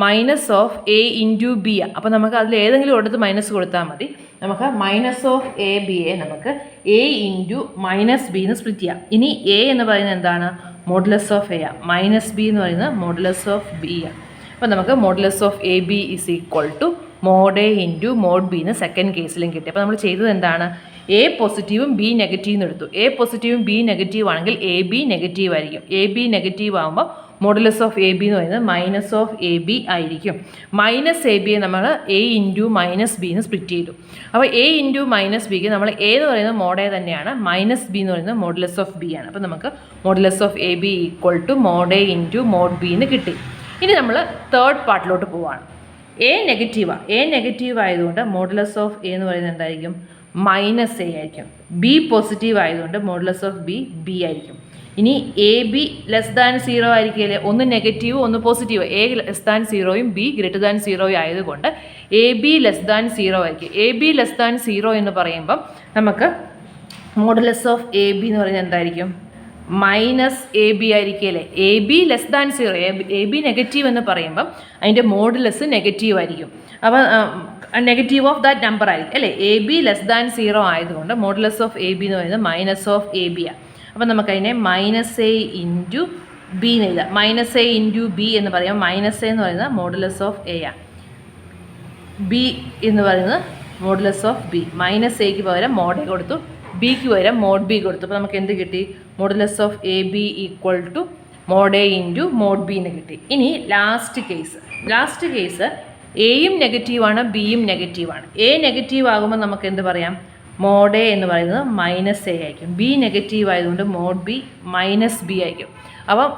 minus of A into B ആണ്. അപ്പോൾ നമുക്ക് അതിൽ ഏതെങ്കിലും ഒരിടത്ത് മൈനസ് കൊടുത്താൽ മതി. നമുക്ക് മൈനസ് ഓഫ് എ ബിയെ നമുക്ക് എ ഇൻറ്റു മൈനസ് ബി എന്ന് സ്പ്ലിറ്റ് ചെയ്യാം. ഇനി എ എന്ന് പറയുന്നത് എന്താണ്? മോഡുലസ് ഓഫ് എ ആണ്. മൈനസ് ബി എന്ന് പറയുന്നത് മോഡുലസ് ഓഫ് ബി ആണ്. അപ്പോൾ നമുക്ക് modulus of A B is equal to mod A into mod B എന്ന് സെക്കൻഡ് കേസിലും കിട്ടി. അപ്പോൾ നമ്മൾ ചെയ്തത് എന്താണ്? എ പോസിറ്റീവും ബി നെഗറ്റീവും എടുത്തു. എ പോസിറ്റീവും ബി നെഗറ്റീവ് ആണെങ്കിൽ എ ബി നെഗറ്റീവ് ആയിരിക്കും. എ ബി നെഗറ്റീവ് ആകുമ്പോൾ മോഡുലസ് ഓഫ് എ ബി എന്ന് പറയുന്നത് മൈനസ് ഓഫ് എ ബി ആയിരിക്കും. മൈനസ് എ ബിയെ നമ്മൾ എ ഇൻറ്റു മൈനസ് ബി എന്ന് സ്പ്ലിറ്റ് ചെയ്തു. അപ്പോൾ എ ഇൻറ്റു മൈനസ് ബിക്ക് നമ്മൾ എ എന്ന് പറയുന്നത് മോഡ് എ തന്നെയാണ്, മൈനസ് ബി എന്ന് പറയുന്നത് മോഡുലസ് ഓഫ് ബി ആണ്. അപ്പോൾ നമുക്ക് modulus of A B equal to mod A into mod B എന്ന് കിട്ടി. ഇനി നമ്മൾ തേർഡ് പാർട്ടിലോട്ട് പോവുകയാണ്. എ നെഗറ്റീവാണ്. എ നെഗറ്റീവ് ആയതുകൊണ്ട് മോഡുലസ് ഓഫ് എ എന്ന് പറയുന്നത് എന്തായിരിക്കും? മൈനസ് എ ആയിരിക്കും. ബി പോസിറ്റീവ് ആയതുകൊണ്ട് മോഡുലസ് ഓഫ് ബി ആയിരിക്കും. ഇനി A B less than zero ആയിരിക്കില്ലേ? ഒന്ന് നെഗറ്റീവ് ഒന്ന് പോസിറ്റീവ്. എ ലെസ് ദാൻ സീറോയും ബി ഗ്രേറ്റർ ദാൻ സീറോയും ആയതുകൊണ്ട് A B less than zero ആയിരിക്കും. A B less than zero എന്ന് പറയുമ്പം നമുക്ക് മോഡുലസ് ഓഫ് എ ബി എന്ന് പറയുന്നത് എന്തായിരിക്കും? മൈനസ് എ ബി ആയിരിക്കില്ലേ? A B less than zero, A B negative എന്ന് പറയുമ്പം അതിൻ്റെ മോഡുലസ് നെഗറ്റീവ് ആയിരിക്കും. അപ്പോൾ നെഗറ്റീവ് ഓഫ് ദാറ്റ് നമ്പർ ആയിരിക്കും അല്ലേ? A B less than zero ആയതുകൊണ്ട് മോഡുലസ് ഓഫ് എ ബി എന്ന് പറയുന്നത് മൈനസ് ഓഫ് എ ബി ആണ്. അപ്പോൾ നമുക്കതിനെ മൈനസ് എ ഇൻറ്റു ബി എന്ന് എഴുതാം. മൈനസ് എ ഇൻറ്റു ബി എന്ന് പറയുമ്പോൾ മൈനസ് എ എന്ന് പറയുന്നത് മോഡുലസ് ഓഫ് എ ആണ്, ബി എന്ന് പറയുന്നത് മോഡുലസ് ഓഫ് ബി. മൈനസ് എക്ക് പകരം മോഡ് എ കൊടുത്തു, ബിക്ക് പകരം മോഡ് ബി കൊടുത്തു. അപ്പോൾ നമുക്ക് എന്ത് കിട്ടി? Modulus of A B equal to mod A into mod B എന്ന് കിട്ടി. ഇനി ലാസ്റ്റ് കേസ് എയും നെഗറ്റീവാണ് ബിയും നെഗറ്റീവാണ്. എ നെഗറ്റീവ് ആകുമ്പോൾ നമുക്ക് എന്ത് പറയാം? മോഡ് എ എന്ന് പറയുന്നത് മൈനസ് എ ആയിരിക്കും. ബി നെഗറ്റീവ് ആയതുകൊണ്ട് മോഡ് ബി മൈനസ് ബി ആയിരിക്കും. അപ്പം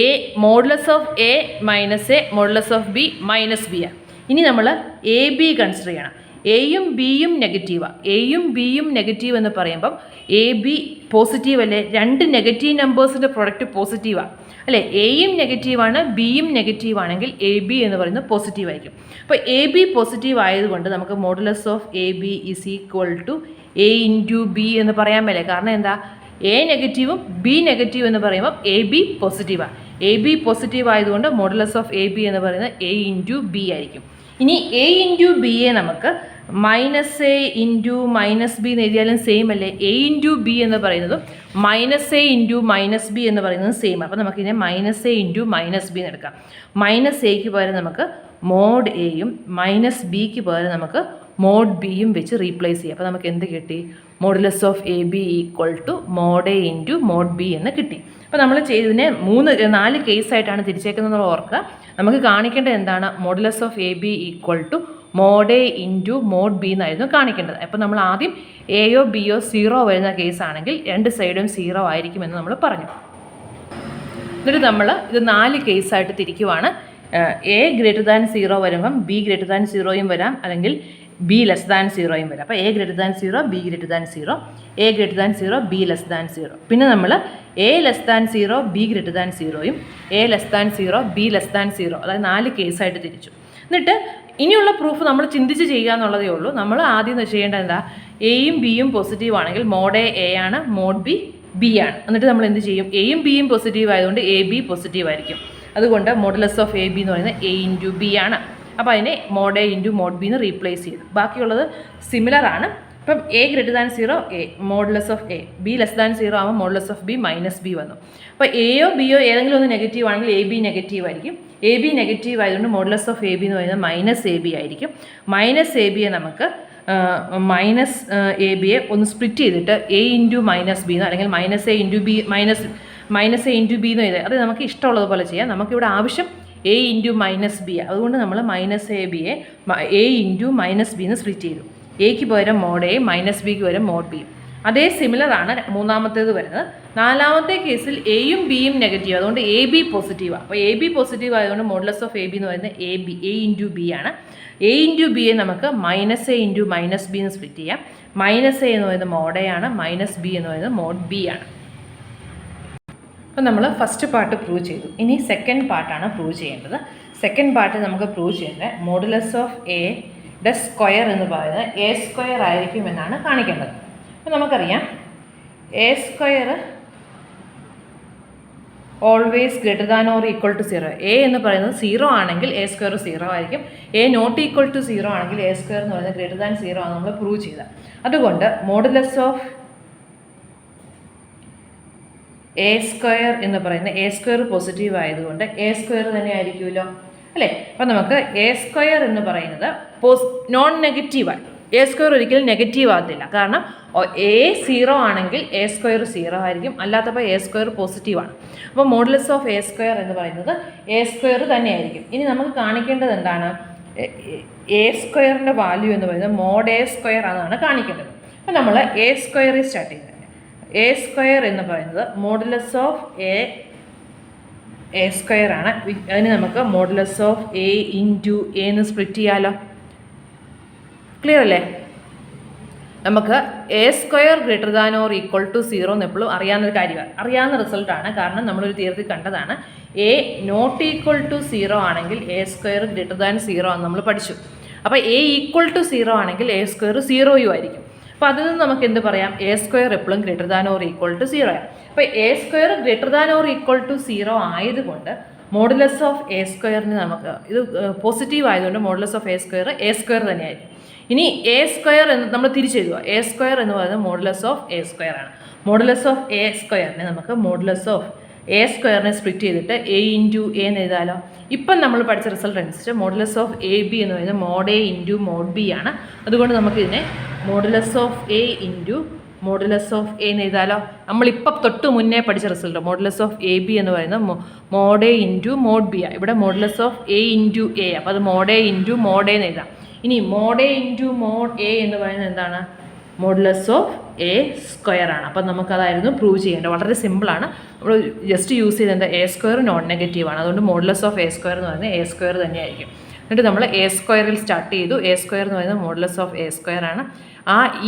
A modulus of A minus a, modulus of B minus B ആണ്. ഇനി നമ്മൾ എ ബി കൺസിഡർ ചെയ്യണം. എയും ബിയും നെഗറ്റീവാണ്. എയും ബിയും നെഗറ്റീവ് എന്ന് പറയുമ്പം എ ബി പോസിറ്റീവ് അല്ലേ? രണ്ട് നെഗറ്റീവ് നമ്പേഴ്സിൻ്റെ പ്രൊഡക്റ്റ് പോസിറ്റീവാണ് അല്ലേ? എയും നെഗറ്റീവാണ് ബിയും നെഗറ്റീവ് ആണെങ്കിൽ എ ബി എന്ന് പറയുന്നത് പോസിറ്റീവ് ആയിരിക്കും. അപ്പോൾ എ ബി പോസിറ്റീവ് ആയതുകൊണ്ട് നമുക്ക് modulus of A B is equal to A into B എന്ന് പറയാൻ മേലേ. കാരണം എന്താ? എ നെഗറ്റീവും ബി നെഗറ്റീവ് എന്ന് പറയുമ്പോൾ എ ബി പോസിറ്റീവാണ്. എ ബി പോസിറ്റീവ് ആയതുകൊണ്ട് മോഡുലസ് ഓഫ് എ ബി എന്ന് പറയുന്നത് എ ഇൻറ്റു ബി ആയിരിക്കും. ഇനി എ ഇൻറ്റു ബി എ നമുക്ക് minus A into minus B എന്ന് എഴുതിയാലും സെയിം അല്ലേ. എ ഇൻറ്റു ബി എന്ന് പറയുന്നതും minus A into minus B എന്ന് പറയുന്നതും സെയിം. അപ്പോൾ നമുക്കിതിനെ minus A into minus B എന്ന് എടുക്കാം. മൈനസ് എക്ക് പകരം നമുക്ക് മോഡ് എയും മൈനസ് ബിക്ക് പകരം നമുക്ക് മോഡ് ബിയും വെച്ച് റീപ്ലേസ് ചെയ്യാം. അപ്പോൾ നമുക്ക് എന്ത് കിട്ടി? Modulus of A B equal to mod A into mod B എന്ന് കിട്ടി. അപ്പോൾ നമ്മൾ ചെയ്തതിനെ 4 കേസായിട്ടാണ് തിരിച്ചേക്കുന്നത് ഓർക്കുക. നമുക്ക് കാണിക്കേണ്ടത് എന്താണ്? Modulus of A B equal to mod A into mod B എന്നായിരുന്നു കാണിക്കേണ്ടത്. അപ്പോൾ നമ്മൾ ആദ്യം എയോ ബിയോ 0 വരുന്ന കേസാണെങ്കിൽ 2 സൈഡും 0 ആയിരിക്കുമെന്ന് നമ്മൾ പറഞ്ഞു. എന്നിട്ട് നമ്മൾ ഇത് 4 കേസായിട്ട് തിരിക്കുവാണ്. എ ഗ്രേറ്റർ ദാൻ 0 വരുമ്പം ബി ഗ്രേറ്റർ ദാൻ 0യും വരാം, അല്ലെങ്കിൽ ബി ലെസ് ദാൻ 0യും വരാം. അപ്പോൾ A greater than 0, B greater than 0, A greater than 0, B less than 0. പിന്നെ നമ്മൾ A less than 0, B greater than 0യും A less than 0, B less than 0, അതായത് 4 കേസായിട്ട് തിരിച്ചു. എന്നിട്ട് ഇനിയുള്ള പ്രൂഫ് നമ്മൾ ചിന്തിച്ച് ചെയ്യുക എന്നുള്ളതേ ഉള്ളൂ. നമ്മൾ ആദ്യം ചെയ്യേണ്ടത് എന്താ? എയും ബിയും പോസിറ്റീവ് ആണെങ്കിൽ മോഡ് എ ആണ്, മോഡ് ബി ബി ആണ്. എന്നിട്ട് നമ്മൾ എന്ത് ചെയ്യും? എയും ബിയും പോസിറ്റീവ് ആയതുകൊണ്ട് എ ബി പോസിറ്റീവ് ആയിരിക്കും. അതുകൊണ്ട് മോഡുലസ് ഓഫ് എ ബി എന്ന് പറയുന്നത് എ ഇൻറ്റു ബി ആണ്. അപ്പോൾ അതിനെ mod A into mod B എന്ന് റീപ്ലേസ് ചെയ്തു. ബാക്കിയുള്ളത് സിമിലർ ആണ്. ഇപ്പം A greater than 0 A modulus of A, B less than 0 ആകുമ്പോൾ modulus of B minus B വന്നു. അപ്പോൾ എയോ ബിയോ ഏതെങ്കിലും ഒന്ന് നെഗറ്റീവ് ആണെങ്കിൽ എ ബി നെഗറ്റീവ് ആയിരിക്കും. എ ബി നെഗറ്റീവ് ആയതുകൊണ്ട് മോഡുലസ് ഓഫ് എ ബി എന്ന് പറയുന്നത് മൈനസ് എ ബി ആയിരിക്കും. മൈനസ് എ ബിയെ നമുക്ക് മൈനസ് എ ബിയെ ഒന്ന് സ്പ്ലിറ്റ് ചെയ്തിട്ട് എ ഇൻറ്റു മൈനസ് ബി എന്നോ അല്ലെങ്കിൽ minus A into B minus A into B എന്ന് എഴുതുക. അത് നമുക്ക് ഇഷ്ടമുള്ളതുപോലെ ചെയ്യാം. നമുക്കിവിടെ ആവശ്യം എ ഇൻറ്റു മൈനസ് ബി. അതുകൊണ്ട് നമ്മൾ മൈനസ് എ ബിയെ എ ഇൻറ്റു മൈനസ് ബി എന്ന് സ്പ്ലിറ്റ് ചെയ്തു. എക്ക് പകരം മോഡ് എ, മൈനസ് ബിക്ക് പകരം മോഡ് ബി. അതേ സിമിലർ ആണ് മൂന്നാമത്തേത് വരുന്നത്. 4ാമത്തെ കേസിൽ എയും ബിയും നെഗറ്റീവ്, അതുകൊണ്ട് എ ബി പോസിറ്റീവാണ്. അപ്പോൾ എ ബി പോസിറ്റീവ് ആയതുകൊണ്ട് മോഡുലസ് ഓഫ് എ ബി എന്ന് പറയുന്നത് എ ഇൻറ്റു ബി ആണ്. എ ഇൻറ്റു ബിയെ നമുക്ക് minus A into minus B എന്ന് സ്പ്ലിറ്റ് ചെയ്യാം. മൈനസ് എ എന്ന് പറയുന്നത് മോഡ് എ ആണ്, മൈനസ് ബി എന്ന് പറയുന്നത് മോഡ് ബി ആണ്. അപ്പോൾ നമ്മൾ ഫസ്റ്റ് പാർട്ട് പ്രൂവ് ചെയ്തു. ഇനി സെക്കൻഡ് പാർട്ടാണ് പ്രൂവ് ചെയ്യേണ്ടത്. സെക്കൻഡ് പാർട്ട് നമുക്ക് പ്രൂവ് ചെയ്യേണ്ടത് മോഡുലസ് ഓഫ് എ യുടെ സ്ക്വയർ എന്ന് പറയുന്നത് എ സ്ക്വയർ ആയിരിക്കുമെന്നാണ് കാണിക്കേണ്ടത്. അപ്പോൾ നമുക്കറിയാം A square always greater than or equal to 0. A എന്ന് പറയുന്നത് 0 ആണെങ്കിൽ എ സ്ക്വയർ 0 ആയിരിക്കും. എ നോട്ട് ഈക്വൽ ടു 0 ആണെങ്കിൽ എ സ്ക്വയർ എന്ന് പറയുന്നത് ഗ്രേറ്റർ ദാൻ 0 ആണ് നമ്മൾ പ്രൂവ് ചെയ്തത്. അതുകൊണ്ട് മോഡുലസ് ഓഫ് എ സ്ക്വയർ എന്ന് പറയുന്നത് എ സ്ക്വയർ പോസിറ്റീവ് ആയതുകൊണ്ട് എ സ്ക്വയർ തന്നെ ആയിരിക്കുമല്ലോ അല്ലേ. അപ്പോൾ നമുക്ക് എ സ്ക്വയർ എന്ന് പറയുന്നത് നോൺ നെഗറ്റീവായി. എ സ്ക്വയർ ഒരിക്കലും നെഗറ്റീവ് ആകത്തില്ല. കാരണം എ 0 ആണെങ്കിൽ എ സ്ക്വയർ 0 ആയിരിക്കും, അല്ലാത്തപ്പോൾ എ സ്ക്വയർ പോസിറ്റീവാണ്. അപ്പോൾ മോഡുലസ് ഓഫ് എ സ്ക്വയർ എന്ന് പറയുന്നത് എ സ്ക്വയർ തന്നെയായിരിക്കും. ഇനി നമുക്ക് കാണിക്കേണ്ടത് എന്താണ്? എ സ്ക്വയറിൻ്റെ വാല്യൂ എന്ന് പറയുന്നത് മോഡ് എ സ്ക്വയർ എന്നാണ് കാണിക്കേണ്ടത്. അപ്പോൾ നമ്മൾ എ സ്ക്വയറിൽ സ്റ്റാർട്ട് ചെയ്യുന്നത്. എ സ്ക്വയർ എന്ന് പറയുന്നത് മോഡുലസ് ഓഫ് എ സ്ക്വയർ ആണ്. അതിന് നമുക്ക് modulus of A into A എന്ന് സ്പ്ലിറ്റ് ചെയ്യാമല്ലോ. ക്ലിയർ അല്ലേ? നമുക്ക് A square greater than or equal to 0 എന്ന് എപ്പോഴും അറിയാവുന്നൊരു കാര്യമാണ്, അറിയാവുന്ന റിസൾട്ടാണ്. കാരണം നമ്മളൊരു തിയറത്തിൽ കണ്ടതാണ്. എ നോട്ട് ഈക്വൽ ടു 0 ആണെങ്കിൽ എ സ്ക്വയർ ഗ്രേറ്റർ ദാൻ 0 എന്ന് നമ്മൾ പഠിച്ചു. അപ്പോൾ എ ഈക്വൽ ടു 0 ആണെങ്കിൽ എ സ്ക്വയർ 0 ആയിരിക്കും. അപ്പോൾ അതിൽ നിന്ന് നമുക്ക് എന്ത് പറയാം? എ സ്ക്വയർ എപ്പോഴും greater than or equal to 0 ആണ്. അപ്പോൾ A square greater than or equal to 0 ആയതുകൊണ്ട് മോഡുലസ് ഓഫ് എ സ്ക്വയറിന് നമുക്ക് ഇത് പോസിറ്റീവ് ആയതുകൊണ്ട് മോഡുലസ് ഓഫ് എ സ്ക്വയർ തന്നെയായിരിക്കും. ഇനി എ സ്ക്വയർ എന്ന് നമ്മൾ തിരിച്ചെഴുതുക. എ സ്ക്വയർ എന്ന് പറയുന്നത് മോഡുലസ് ഓഫ് എ സ്ക്വയർ ആണ്. മോഡുലസ് ഓഫ് എ സ്ക്വയറിനെ നമുക്ക് മോഡുലസ് ഓഫ് എ സ്ക്വയറിനെ സ്പ്ലിറ്റ് ചെയ്തിട്ട് എ ഇൻറ്റു എ എന്ന് എഴുതാലോ. ഇപ്പം നമ്മൾ പഠിച്ച റിസൾട്ട് അനുസരിച്ച് മോഡുലസ് ഓഫ് എ ബി എന്ന് പറയുന്നത് mod A into mod B ആണ്. അതുകൊണ്ട് നമുക്കിതിനെ modulus of A into modulus of A എന്ന് എഴുതാലോ. നമ്മളിപ്പം തൊട്ട് മുന്നേ പഠിച്ച result modulus of A B എന്ന് പറയുന്നത് mod A into mod B ആണ്. ഇവിടെ modulus of A into A, അപ്പോൾ അത് mod A into mod A എന്ന് എഴുതാം. ഇനി mod A into mod A എന്ന് പറയുന്നത് എന്താണ്? മോഡുലസ് ഓഫ് എ സ്ക്വയർ ആണ്. അപ്പം നമുക്കതായിരുന്നു പ്രൂവ് ചെയ്യേണ്ടത്. വളരെ സിമ്പിളാണ്. നമ്മൾ ജസ്റ്റ് യൂസ് ചെയ്ത് എന്താ? എ സ്ക്വയർ നോൺ നെഗറ്റീവ് ആണ്. അതുകൊണ്ട് മോഡുലസ് ഓഫ് എ സ്ക്വയർ എന്ന് പറയുന്നത് എ സ്ക്വയർ തന്നെയായിരിക്കും. എന്നിട്ട് നമ്മൾ എ സ്ക്വയറിൽ സ്റ്റാർട്ട് ചെയ്തു. എ സ്ക്വയർ എന്ന് പറയുന്നത് മോഡുലസ് ഓഫ് എ സ്ക്വയർ ആണ്.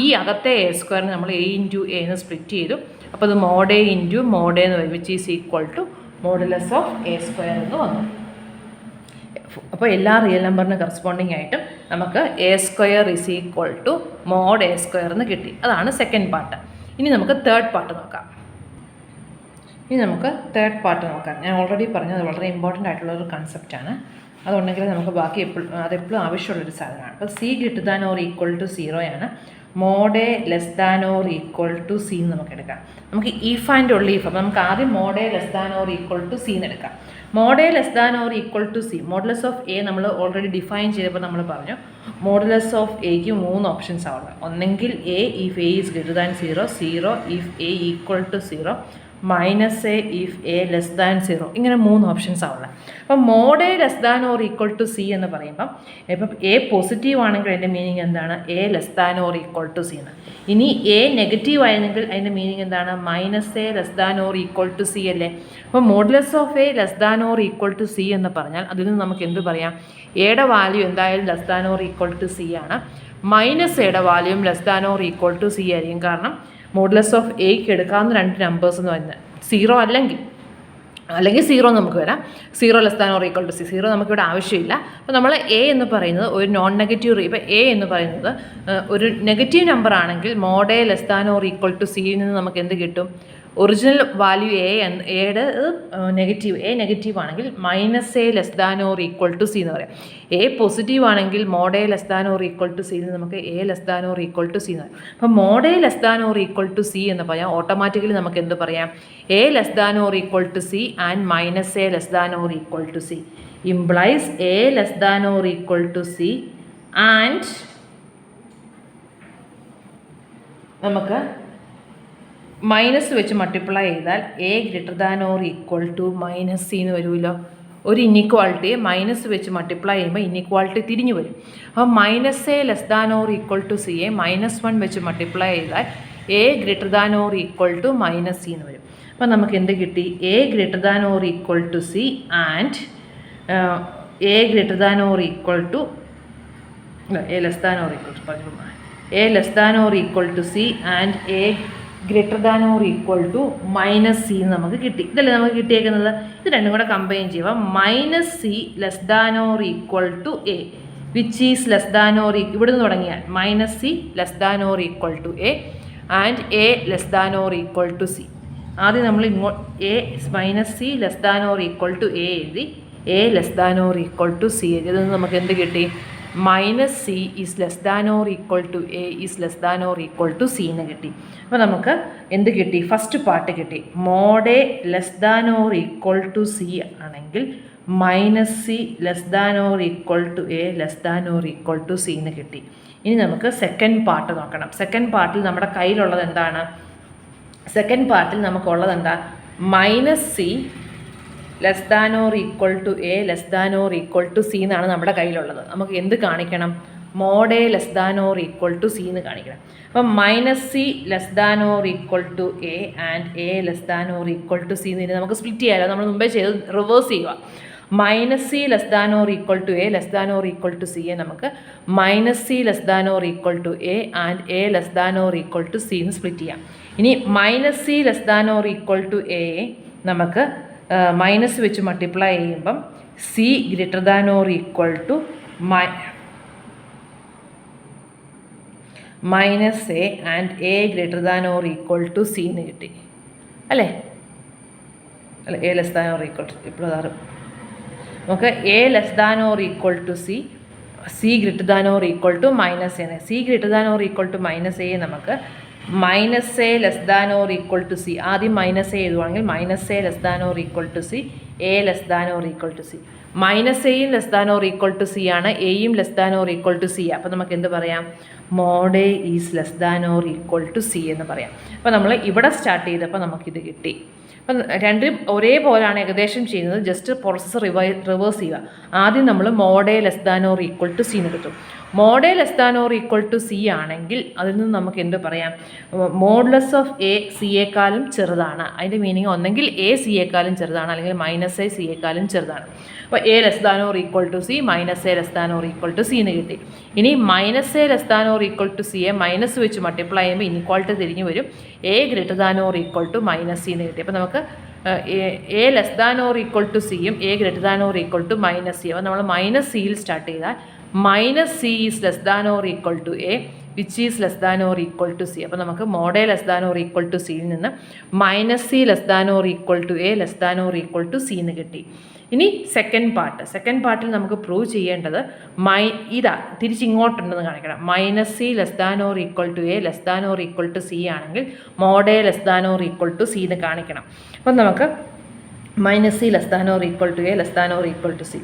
ഈ അകത്തെ എ സ്ക്വയറിന് നമ്മൾ എ ഇൻറ്റു എ എന്ന് സ്പ്ലിറ്റ് ചെയ്തു. അപ്പോൾ അത് mod A into mod A എന്ന് വരും, which is equal to modulus of A square എന്ന് വന്നു. അപ്പോൾ എല്ലാ റിയൽ നമ്പറിന് കറസ്പോണ്ടിങ് ആയിട്ടും നമുക്ക് A square is equal to mod A square എന്ന് കിട്ടി. അതാണ് സെക്കൻഡ് പാർട്ട്. ഇനി നമുക്ക് തേർഡ് പാർട്ട് നോക്കാം. ഞാൻ ഓൾറെഡി പറഞ്ഞത് വളരെ ഇമ്പോർട്ടൻ്റ് ആയിട്ടുള്ളൊരു കൺസെപ്റ്റാണ്. അതുണ്ടെങ്കിൽ നമുക്ക് ബാക്കി അതെപ്പോഴും ആവശ്യമുള്ളൊരു സാധനമാണ്. അപ്പോൾ C greater than or equal to 0 ആണ്. Mod A less than or equal to C എന്ന് നമുക്ക് എടുക്കാം. നമുക്ക് ഇഫ് ആൻഡ് ഒൺലി ഇഫ്. അപ്പോൾ നമുക്ക് ആദ്യം mod A less than or equal to C എന്ന് എടുക്കാം. Mod A less than or equal to C. Modulus of A നമ്മൾ ഓൾറെഡി ഡിഫൈൻ ചെയ്തപ്പോൾ നമ്മൾ പറഞ്ഞു മോഡുലസ് ഓഫ് എക്ക് 3 ഓപ്ഷൻസ് ആണ്. ഒന്നെങ്കിൽ A if A is greater than 0, 0 if A equal to 0, minus A if A less than 0. ഇങ്ങനെ 3 options ആവുള്ളത്. അപ്പം mod A less than or equal to C എന്ന് പറയുമ്പം ഇപ്പം എ പോസിറ്റീവ് ആണെങ്കിൽ അതിൻ്റെ മീനിങ് എന്താണ്? A less than or equal to C എന്ന്. ഇനി എ നെഗറ്റീവ് ആയിരുന്നെങ്കിൽ അതിൻ്റെ മീനിങ് എന്താണ്? Minus A less than or equal to C അല്ലേ. അപ്പോൾ modulus of A less than or equal to C എന്ന് പറഞ്ഞാൽ അതിൽ നിന്ന് നമുക്ക് എന്ത് പറയാം? എയുടെ വാല്യൂ എന്തായാലും less than or equal to C ആണ്. മൈനസ് എയുടെ വാല്യൂം less than or equal to C ആയിരിക്കും. കാരണം മോഡുലസ് ഓഫ് എക്ക് എടുക്കാവുന്ന 2 നമ്പേഴ്സ് എന്ന് പറയുന്നത് 0 അല്ലെങ്കിൽ 0 നമുക്ക് വരാം. 0 less than or equal to C. 0 നമുക്കിവിടെ ആവശ്യമില്ല. അപ്പോൾ നമ്മൾ എ എന്ന് പറയുന്നത് ഒരു നോൺ നെഗറ്റീവ്. ഇപ്പോൾ എ എന്ന് പറയുന്നത് ഒരു നെഗറ്റീവ് നമ്പർ ആണെങ്കിൽ mod A less than or equal to സിയിൽ നിന്ന് നമുക്ക് എന്ത് കിട്ടും? ഒറിജിനൽ വാല്യൂ എയുടെ നെഗറ്റീവ് ആണെങ്കിൽ minus A less than or equal to C എന്ന് പറയാം. എ പോസിറ്റീവ് ആണെങ്കിൽ mod A less than or equal to സിയിൽ നിന്ന് നമുക്ക് A less than or equal to C എന്ന് പറയാം. അപ്പോൾ mod A less than or equal to C എന്ന് പറയാം. ഓട്ടോമാറ്റിക്കലി നമുക്ക് എന്ത് പറയാം? A less than or equal to C and minus A less than or equal to C implies A less than or equal to C and നമുക്ക് minus വെച്ച് multiply ചെയ്താൽ A greater than or equal to minus C എന്ന് വരുമല്ലോ. ഒരു ഇൻഇക്വാളിറ്റിയെ minus വെച്ച് multiply ചെയ്യുമ്പോൾ inequality തിരിഞ്ഞു വരും. അപ്പോൾ minus A less than or equal to സിയെ -1 വെച്ച് മൾട്ടിപ്ലൈ ചെയ്താൽ A greater than or equal to minus C എന്ന് വരും. അപ്പോൾ നമുക്ക് എന്ത് കിട്ടി? A greater than or equal to C and A greater than or equal to A less than or equal to A less than or equal to C and A greater than or equal to minus C നമുക്ക് കിട്ടി. ഇതല്ലേ നമുക്ക് കിട്ടിയേക്കുന്നത്? ഇത് രണ്ടും കൂടെ combine ചെയ്യുക. Minus C less than or equal to A which is less than or ഇവിടെ നിന്ന് തുടങ്ങിയാൽ minus C less than or equal to A and A less than or equal to c. ആദ്യം നമ്മൾ a minus C less than or equal to a എഴുതി, a less than or equal to c എഴുതി. ഇതിൽ നിന്ന് നമുക്ക് എന്ത് കിട്ടി? Minus C is less than or equal to A is less than or equal to C എന്ന് കിട്ടി. അപ്പോൾ നമുക്ക് എന്ത് കിട്ടി? ഫസ്റ്റ് പാർട്ട് കിട്ടി. Mod A less than or equal to C ആണെങ്കിൽ minus C less than or equal to A less than or equal to C എന്ന് കിട്ടി. ഇനി നമുക്ക് സെക്കൻഡ് പാർട്ട് നോക്കണം. സെക്കൻഡ് പാർട്ടിൽ നമ്മുടെ കയ്യിലുള്ളത് എന്താണ്? സെക്കൻഡ് പാർട്ടിൽ നമുക്കുള്ളത് എന്താ? Minus C less than or equal to A less than or equal to C എന്നാണ് നമ്മുടെ കയ്യിലുള്ളത്. നമുക്ക് എന്ത് കാണിക്കണം? Mod A less than or equal to C എന്ന് കാണിക്കണം. അപ്പം minus C less than or equal to A and A less than or equal to C എന്ന് നമുക്ക് സ്പ്ലിറ്റ് ചെയ്യാമല്ലോ. നമ്മൾ മുമ്പേ ചെയ്ത് റിവേഴ്സ് ചെയ്യുക. Minus C less than or equal to A less than or equal to സിയെ നമുക്ക് minus C less than or equal to A and A less than or equal to C എന്ന് split ചെയ്യാം. ഇനി minus C less than or equal to a നമുക്ക് minus വെച്ച് multiply ചെയ്യുമ്പം c greater than or equal to minus a and A greater than or equal to C എന്ന് കിട്ടി അല്ലേ? അല്ല, a less than or equal to ഇപ്പോഴാറ് നമുക്ക് A less than or equal to c, c greater than or equal to minus a. C greater than or equal to minus a നമുക്ക് minus A less than or equal to c, ആദ്യം minus a എഴുതുവാണെങ്കിൽ minus A less than or equal to c, a less than or equal to c. Minus എയും less than or equal to C ആണ്, എയും less than or equal to C. അപ്പോൾ നമുക്ക് എന്ത് പറയാം? Mod a is less than or equal to C എന്ന് പറയാം. അപ്പോൾ നമ്മൾ ഇവിടെ സ്റ്റാർട്ട് ചെയ്തപ്പോൾ നമുക്കിത് കിട്ടി. അപ്പം രണ്ടും ഒരേപോലെയാണ് ഏകദേശം ചെയ്യുന്നത്. ജസ്റ്റ് പ്രോസസ്സ് റിവേഴ്സ് ചെയ്യുക. ആദ്യം നമ്മൾ mod A less than or equal to C എന്ന് എടുത്തു. Mod A less than or equal to C ആണെങ്കിൽ അതിൽ നിന്ന് നമുക്ക് എന്ത് പറയാം? മോഡ്ലെസ് ഓഫ് എ സിയേക്കാളും ചെറുതാണ്. അതിൻ്റെ മീനിങ് ഒന്നെങ്കിൽ എ സിയേക്കാളും ചെറുതാണ്, അല്ലെങ്കിൽ മൈനസ് എ സിയേക്കാളും ചെറുതാണ്. അപ്പോൾ a less than or equal to c minus A less than or equal to C എന്ന് കിട്ടി. ഇനി minus A less than or equal to സിയെ മൈനസ് വെച്ച് മൾട്ടിപ്ലൈ ചെയ്യുമ്പോൾ ഇൻഇക്വാളിറ്റി തിരിഞ്ഞു വരും. A greater than or equal to minus C എന്ന് കിട്ടി. അപ്പോൾ നമുക്ക് A less than or equal to സിയും a greater than or equal to minus c. അപ്പോൾ നമ്മൾ മൈനസ് സിയിൽ സ്റ്റാർട്ട് ചെയ്താൽ minus C is less than or equal to A which is less than or equal to C. അപ്പോൾ നമുക്ക് mod A less than or equal to സിയിൽ നിന്ന് minus C less than or equal to A less than or equal to C എന്ന് കിട്ടി. ഇനി second പാർട്ടിൽ നമുക്ക് prove ചെയ്യേണ്ടത് ഇതാ തിരിച്ചിങ്ങോട്ടുണ്ടെന്ന് കാണിക്കണം. Minus C less than or equal to A less than or equal to C ആണെങ്കിൽ mod A less than or equal to C എന്ന് കാണിക്കണം. അപ്പം നമുക്ക് minus C less than or equal to A less than or equal to c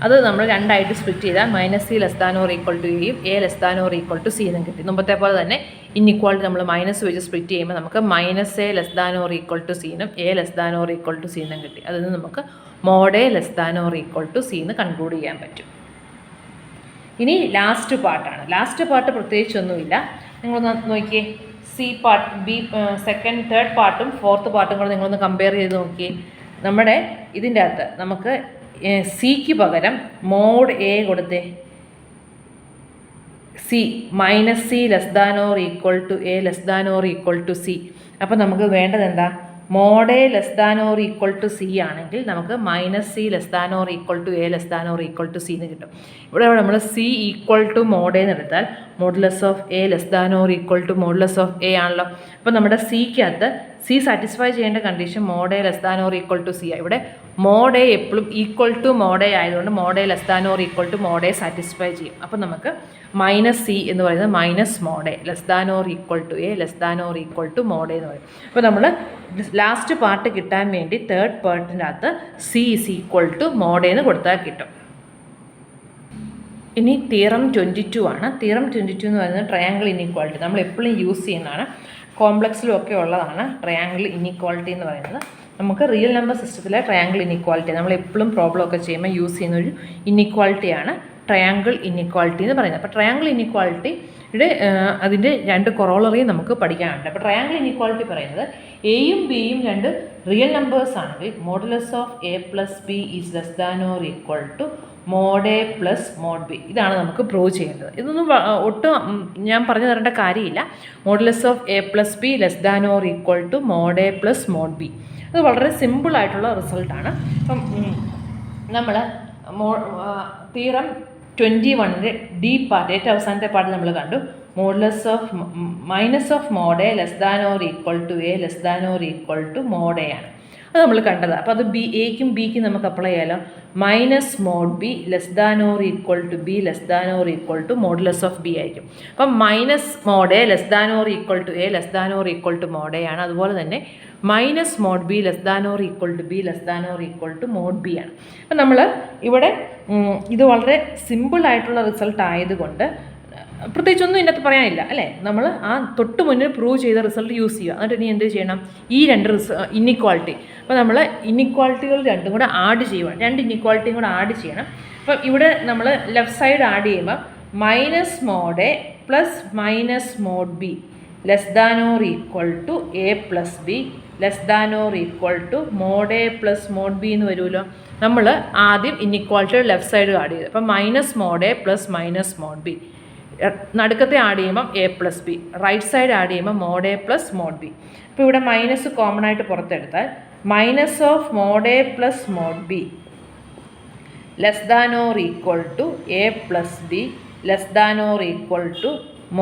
അത് നമ്മൾ രണ്ടായിട്ട് split ചെയ്താൽ minus C less than or equal to എയും a less than or equal to c എന്നും കിട്ടി. മുമ്പത്തെ പോലെ തന്നെ ഇൻഇക്വാളിറ്റി നമ്മൾ മൈനസ് വെച്ച് സ്പ്ലിറ്റ് ചെയ്യുമ്പോൾ നമുക്ക് minus A less than or equal to സിന്നും a less than or equal to c എന്നും കിട്ടി. അതിൽ നിന്ന് നമുക്ക് mod A less than or equal to C എന്ന് കൺക്ലൂഡ് ചെയ്യാൻ പറ്റും. ഇനി ലാസ്റ്റ് പാർട്ട് പ്രത്യേകിച്ചൊന്നുമില്ല. നിങ്ങളൊന്ന് നോക്കിയേ, c part b second third പാർട്ടും ഫോർത്ത് പാർട്ടും കൂടെ നിങ്ങളൊന്ന് കമ്പയർ ചെയ്ത് നോക്കിയേ. നമ്മുടെ ഇതിൻ്റെ അകത്ത് നമുക്ക് സിക്ക് പകരം മോഡ് എ കൊടുത്തേ, C minus C less than or equal to A less than or equal to C. അപ്പോൾ നമുക്ക് വേണ്ടത് എന്താ? Mod A less than or equal to C ആണെങ്കിൽ നമുക്ക് minus C less than or equal to A less than or equal to C എന്ന് കിട്ടും. ഇവിടെ നമ്മൾ സി ഈക്വൽ ടു മോഡ് എന്ന് എടുത്താൽ modulus of A less than or equal to modulus of A ആണല്ലോ. അപ്പോൾ നമ്മുടെ സിക്കകത്ത് സി സാറ്റിസ്ഫൈ ചെയ്യേണ്ട condition mod A less than or equal to C ആണ്. ഇവിടെ മോഡ് എ എപ്പോഴും ഈക്വൽ ടു മോഡ് എ ആയതുകൊണ്ട് mod A less than or equal to mod A satisfy ചെയ്യും. അപ്പോൾ നമുക്ക് മൈനസ് സി എന്ന് പറയുന്നത് minus mod A less than or equal to A less than or equal to mod എന്ന് പറയും. അപ്പോൾ നമ്മൾ ലാസ്റ്റ് പാർട്ട് കിട്ടാൻ വേണ്ടി തേർഡ് പാർട്ടിൻ്റെ അകത്ത് C is equal to mod എന്ന് കൊടുത്താൽ കിട്ടും. ഇനി തിയറം 22 ആണ്. തിയറം 22 എന്ന് പറയുന്നത് ട്രയാങ്കിൾ ഇൻഇക്വാളിറ്റി. നമ്മൾ എപ്പോഴും യൂസ് ചെയ്യുന്നതാണ്, കോംപ്ലക്സിലും ഒക്കെ ഉള്ളതാണ് ട്രയാങ്കിൾ ഇൻഇക്വാളിറ്റി എന്ന് പറയുന്നത്. നമുക്ക് റിയൽ നമ്പർ സിസ്റ്റത്തിലെ ട്രയാങ്കിൾ ഇൻഇക്വാളിറ്റി നമ്മൾ എപ്പോഴും പ്രോബ്ലം ഒക്കെ ചെയ്യുമ്പോൾ യൂസ് ചെയ്യുന്ന ഒരു ഇൻഇക്വാളിറ്റിയാണ് ട്രയാങ്കിൾ ഇൻഇക്വാളിറ്റി എന്ന് പറയുന്നത്. അപ്പോൾ ട്രയാങ്കിൾ ഇൻഇക്വാളിറ്റിയുടെ അതിൻ്റെ രണ്ട് കൊറോളറിയും നമുക്ക് പഠിക്കാനുണ്ട്. അപ്പോൾ ട്രയാങ്കിൾ ഇൻഇക്വാളിറ്റി പറയുന്നത് എയും ബിയും രണ്ട് റിയൽ നമ്പേഴ്സ് ആണെങ്കിൽ modulus of A plus B is less than or equal to mod A plus mod B. ഇതാണ് നമുക്ക് പ്രൂവ് ചെയ്യേണ്ടത്. ഇതൊന്നും ഒട്ടും ഞാൻ പറഞ്ഞു തരേണ്ട കാര്യമില്ല. Modulus of A plus B less than or equal to mod A plus mod B. അത് വളരെ സിമ്പിളായിട്ടുള്ള റിസൾട്ടാണ്. അപ്പം നമ്മൾ തിയറം 21-ൻ്റെ ഡി പാർട്ട് ഏറ്റവും അവസാനത്തെ പാർട്ട് നമ്മൾ കണ്ടു. Modulus of minus of mod A less than or equal to A less than or equal to mod A ആണ്. അത് നമ്മൾ കണ്ടത്. അപ്പോൾ അത് എക്കും ബിക്കും നമുക്ക് അപ്ലൈ ചെയ്യാലോ. Minus mod B less than or equal to B less than or equal to modulus of B ആയിരിക്കും. അപ്പം minus mod A less than or equal to A less than or equal to mod A ആണ്. അതുപോലെ തന്നെ minus mod B less than or equal to B less than or equal to mod B ആണ്. അപ്പം നമ്മൾ ഇവിടെ ഇത് വളരെ സിമ്പിളായിട്ടുള്ള റിസൾട്ട് ആയതുകൊണ്ട് പ്രത്യേകിച്ചൊന്നും ഇതിനകത്ത് പറയാനില്ല അല്ലേ. നമ്മൾ ആ തൊട്ട് മുന്നിൽ പ്രൂവ് ചെയ്ത റിസൾട്ട് യൂസ് ചെയ്യുക. എന്നിട്ട് ഇനി എന്ത് ചെയ്യണം? ഈ രണ്ട് ഇൻഇക്വാളിറ്റി, അപ്പോൾ നമ്മൾ ഇൻഇക്വാളിറ്റികൾ രണ്ടും കൂടെ ആഡ് ചെയ്യുക. രണ്ട് ഇൻഇക്വാളിറ്റിയും കൂടെ ആഡ് ചെയ്യണം. അപ്പം ഇവിടെ നമ്മൾ ലെഫ്റ്റ് സൈഡ് ആഡ് ചെയ്യുമ്പോൾ minus mod A plus minus mod B less than or equal to A plus B less than or equal to mod A plus mod B എന്ന് വരുമല്ലോ. നമ്മൾ ആദ്യം ഇൻഇക്വാളിറ്റി ലെഫ്റ്റ് സൈഡ് ആഡ് ചെയ്തു. അപ്പം minus mod A plus minus mod b, നടുക്കത്തെ add ചെയ്യുമ്പം a plus b, right side add ചെയ്യുമ്പോൾ mod A plus mod B. അപ്പോൾ ഇവിടെ മൈനസ് കോമൺ ആയിട്ട് പുറത്തെടുത്താൽ minus of mod A plus mod B less than or equal to A plus B less than or equal to